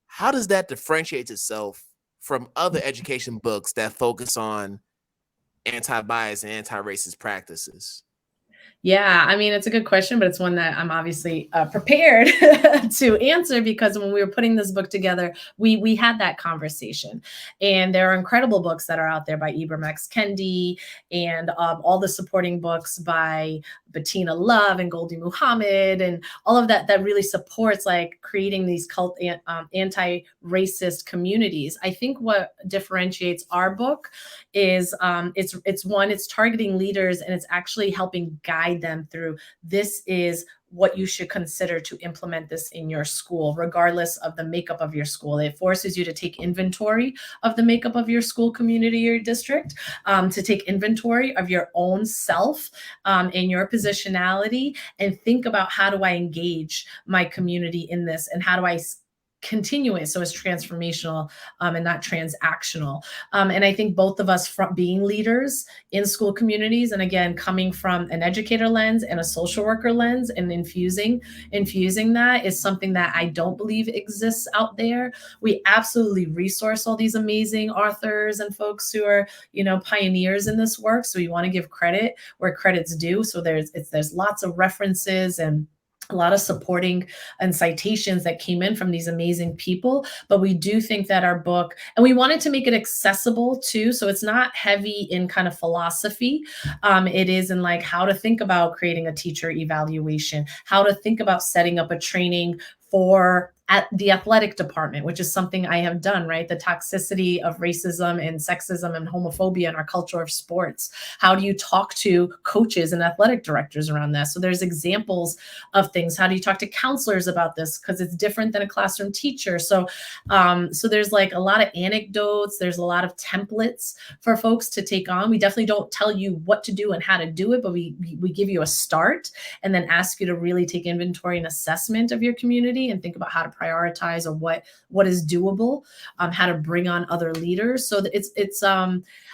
how does that differentiate itself from other education books that focus on anti-bias and anti-racist practices? Yeah, I mean, it's a good question, but it's one that I'm obviously prepared to answer, because when we were putting this book together, we had that conversation. And there are incredible books that are out there by Ibram X. Kendi, and all the supporting books by Bettina Love and Goldie Muhammad, and all of that really supports like creating these anti-racist communities. I think what differentiates our book is it's targeting leaders, and it's actually helping guide them through, this is what you should consider to implement this in your school, regardless of the makeup of your school. It forces you to take inventory of the makeup of your school, community, or district, to take inventory of your own self, and your positionality, and think about, how do I engage my community in this, and how do I continue it so it's transformational, and not transactional. And I think both of us, from being leaders in school communities, and again, coming from an educator lens and a social worker lens, and infusing that, is something that I don't believe exists out there. We absolutely resource all these amazing authors and folks who are, pioneers in this work. So we want to give credit where credit's due. So there's lots of references and a lot of supporting and citations that came in from these amazing people. But we do think that our book, and we wanted to make it accessible too, so it's not heavy in kind of philosophy. It is in like how to think about creating a teacher evaluation, how to think about setting up a training for at the athletic department, which is something I have done, right? The toxicity of racism and sexism and homophobia in our culture of sports. How do you talk to coaches and athletic directors around that? So there's examples of things. How do you talk to counselors about this? Because it's different than a classroom teacher. So there's like a lot of anecdotes. There's a lot of templates for folks to take on. We definitely don't tell you what to do and how to do it, but we give you a start, and then ask you to really take inventory and assessment of your community, and think about how to prioritize, or what is doable, how to bring on other leaders. So it's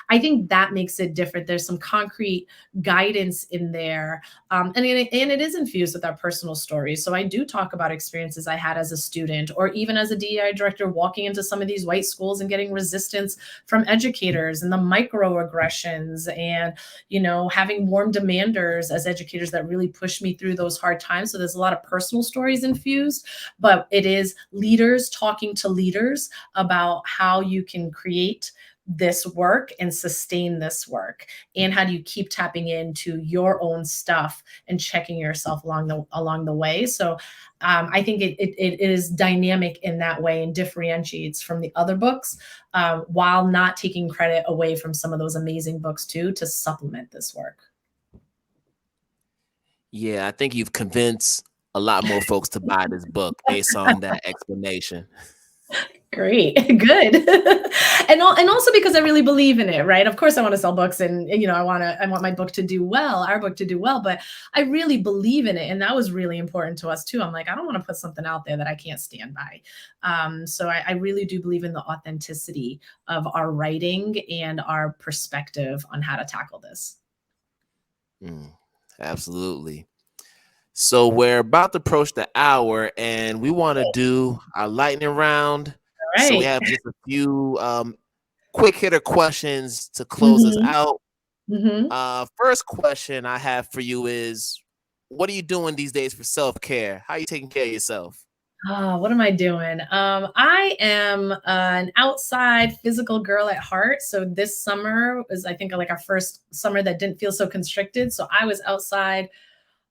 I think that makes it different. There's some concrete guidance in there, and it is infused with our personal stories. So I do talk about experiences I had as a student, or even as a DEI director, walking into some of these white schools and getting resistance from educators, and the microaggressions, and having warm demanders as educators that really pushed me through those hard times. So there's a lot of personal stories infused, but it is leaders talking to leaders about how you can create this work and sustain this work, and how do you keep tapping into your own stuff and checking yourself along the way. So I think it is dynamic in that way, and differentiates from the other books, while not taking credit away from some of those amazing books too, to supplement this work. Yeah, I think you've convinced a lot more folks to buy this book based on that explanation. Great. Good. And also because I really believe in it, right? Of course I want to sell books and I want my book to do well, our book to do well, but I really believe in it. And that was really important to us too. I'm like, I don't want to put something out there that I can't stand by. So I really do believe in the authenticity of our writing and our perspective on how to tackle this. Absolutely. So we're about to approach the hour and we want to do our lightning round. All So we right. have just a few quick hitter questions to close us Mm-hmm. out. Mm-hmm. First question I have for you is, what are you doing these days for self-care? How are you taking care of yourself? What am I doing? I am an outside physical girl at heart. So this summer was, I think, like our first summer that didn't feel so constricted. So I was outside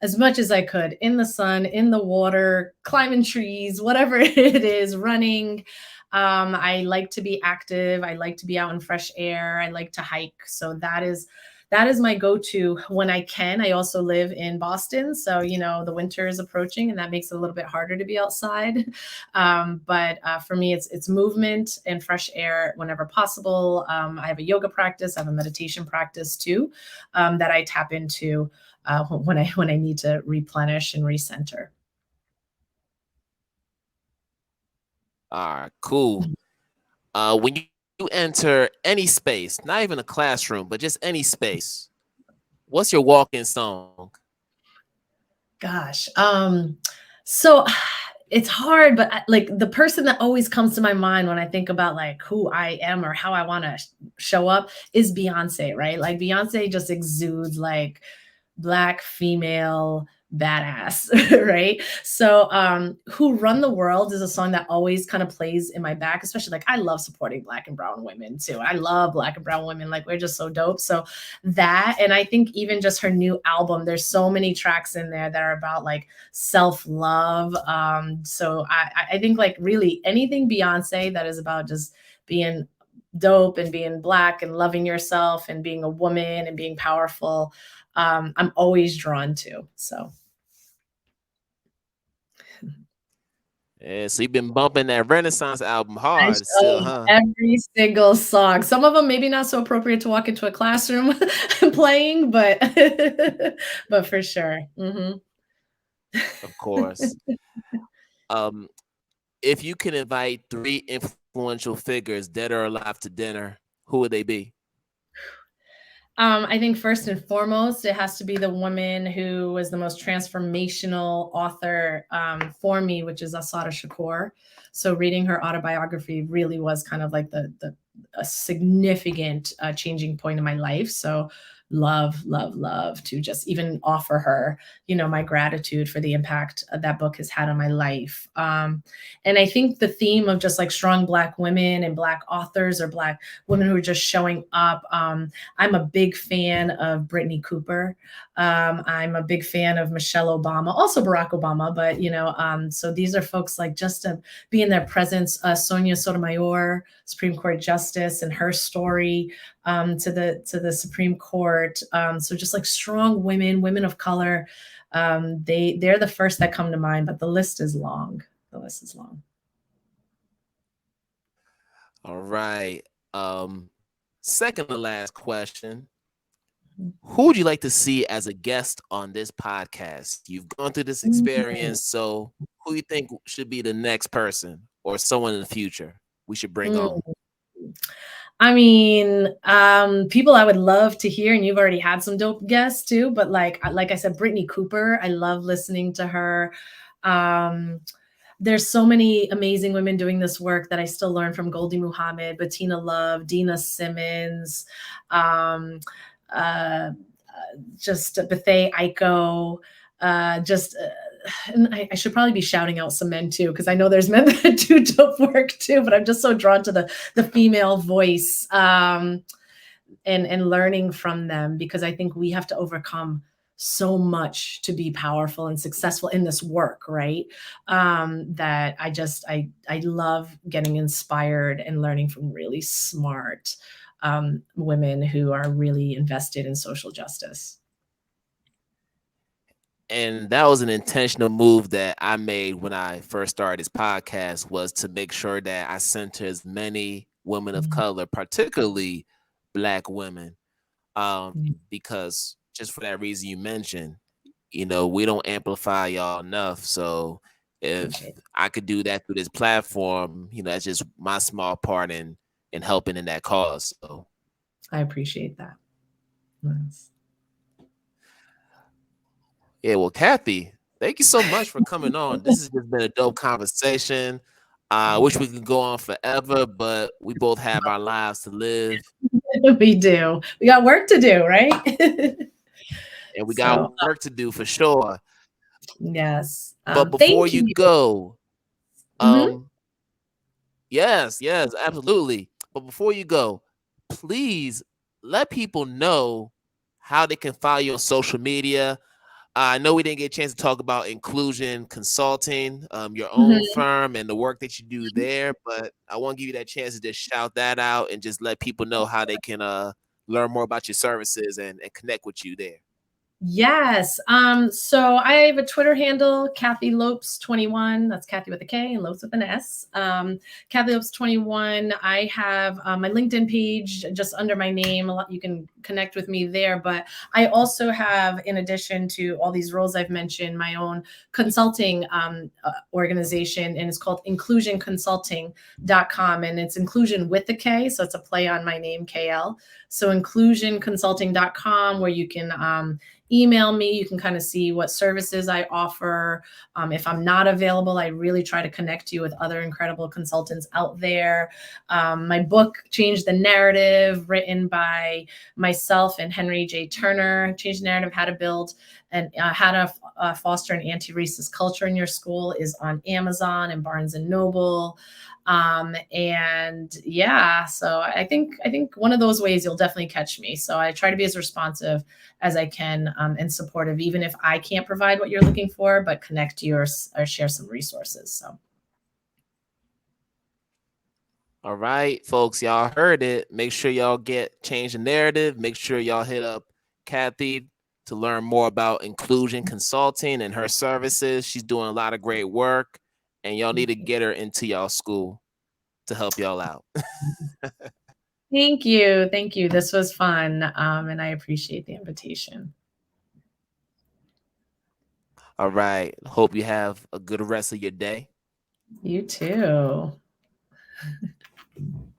as much as I could in the sun, in the water, climbing trees, whatever it is, running. I like to be active. I like to be out in fresh air. I like to hike. So that is my go-to when I can. I also live in Boston, so the winter is approaching, and that makes it a little bit harder to be outside. But for me, it's movement and fresh air whenever possible. I have a yoga practice, I have a meditation practice too, that I tap into when I need to replenish and recenter. All right, cool. When you enter any space, not even a classroom, but just any space, what's your walk-in song? Gosh, so it's hard, but like the person that always comes to my mind when I think about like who I am or how I want to show up is Beyonce, right? Like Beyonce just exudes like Black female badass, right? So Who Run the World is a song that always kind of plays in my back, especially like I love supporting Black and brown women too. I love Black and brown women, like we're just so dope. So that, and I think even just her new album, there's so many tracks in there that are about like self-love. So I think like really anything Beyonce that is about just being dope and being Black and loving yourself and being a woman and being powerful, I'm always drawn to. So Yeah, so you've been bumping that Renaissance album I hard still, show huh? every single song. Some of them maybe not so appropriate to walk into a classroom playing, but but for sure. Of course. Um, if you can invite 3 influential figures, dead or alive, to dinner, who would they be? I think first and foremost, it has to be the woman who was the most transformational author for me, which is Asada Shakur. So reading her autobiography really was kind of like a significant changing point in my life. So love to just even offer her, my gratitude for the impact that book has had on my life. And I think the theme of just like strong Black women and Black authors or Black women who are just showing up. I'm a big fan of Brittany Cooper. I'm a big fan of Michelle Obama, also Barack Obama, but so these are folks like just to be in their presence. Sonia Sotomayor, Supreme Court Justice, and her story to the Supreme Court. So just like strong women of color. They're the first that come to mind, but the list is long. The list is long. All right. Second to last question. Who would you like to see as a guest on this podcast? You've gone through this experience, so who you think should be the next person or someone in the future we should bring on? I mean, people I would love to hear, and you've already had some dope guests too, but like I said, Brittany Cooper, I love listening to her. There's so many amazing women doing this work that I still learn from: Goldie Muhammad, Bettina Love, Dina Simmons, just Bethay Aiko, and I should probably be shouting out some men too, because I know there's men that do dope work too, but I'm just so drawn to the female voice and learning from them, because I think we have to overcome so much to be powerful and successful in this work, right? That I love getting inspired and learning from really smart women who are really invested in social justice. And that was an intentional move that I made when I first started this podcast, was to make sure that I center as many women of Mm, color, particularly Black women, mm, because just for that reason you mentioned, we don't amplify y'all enough. So if appreciate I could do that through this platform, that's just my small part in helping in that cause. So I appreciate that. Yes. yeah, well, Kathy, thank you so much for coming on. This has just been a dope conversation. I Thank wish you. we could go on forever, but we both have our lives to live, We do. We got work to do, right? and we got So, work to do for sure. yes. But before Thank you you. go, Mhm. um, yes, absolutely. But before you go, please let people know how they can follow you on social media. I know we didn't get a chance to talk about Inclusion Consulting, your own Mhm. firm and the work that you do there, but I want to give you that chance to just shout that out and just let people know how they can learn more about your services and connect with you there. Yes. So I have a Twitter handle, Kathy Lopes 21. That's Kathy with a K and Lopes with an S. Kathy Lopes 21. I have my LinkedIn page just under my name. You can connect with me there. But I also have, in addition to all these roles I've mentioned, my own consulting organization, and it's called inclusionconsulting.com. And it's inclusion with a K. So it's a play on my name, KL. So inclusionconsulting.com, where you can email me. You can kind of see what services I offer. If I'm not available, I really try to connect you with other incredible consultants out there. My book, Change the Narrative, written by myself and Henry J. Turner, Change the Narrative, How to Build and How to Foster an Anti-Racist Culture in Your School, is on Amazon and Barnes and Noble. And yeah, so I think one of those ways you'll definitely catch me. So I try to be as responsive as I can, and supportive, even if I can't provide what you're looking for, but connect you or share some resources. So All right, folks, y'all heard it. Make sure y'all get Change the Narrative. Make sure y'all hit up Kathy to learn more about Inclusion Consulting and her services. She's doing a lot of great work, and y'all need thank to you. get her into y'all school to help y'all out. Thank you. Thank you. This was fun. And I appreciate the invitation. All right. Hope you have a good rest of your day. You too.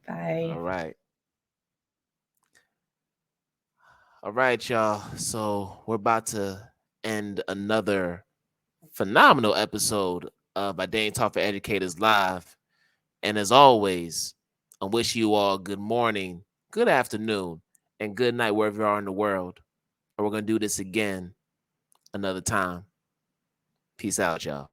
Bye. All right. All right, y'all. So we're about to end another phenomenal episode of Talk for Educators Live. And as always, I wish you all good morning, good afternoon, and good night wherever you are in the world. And we're going to do this again another time. Peace out, y'all.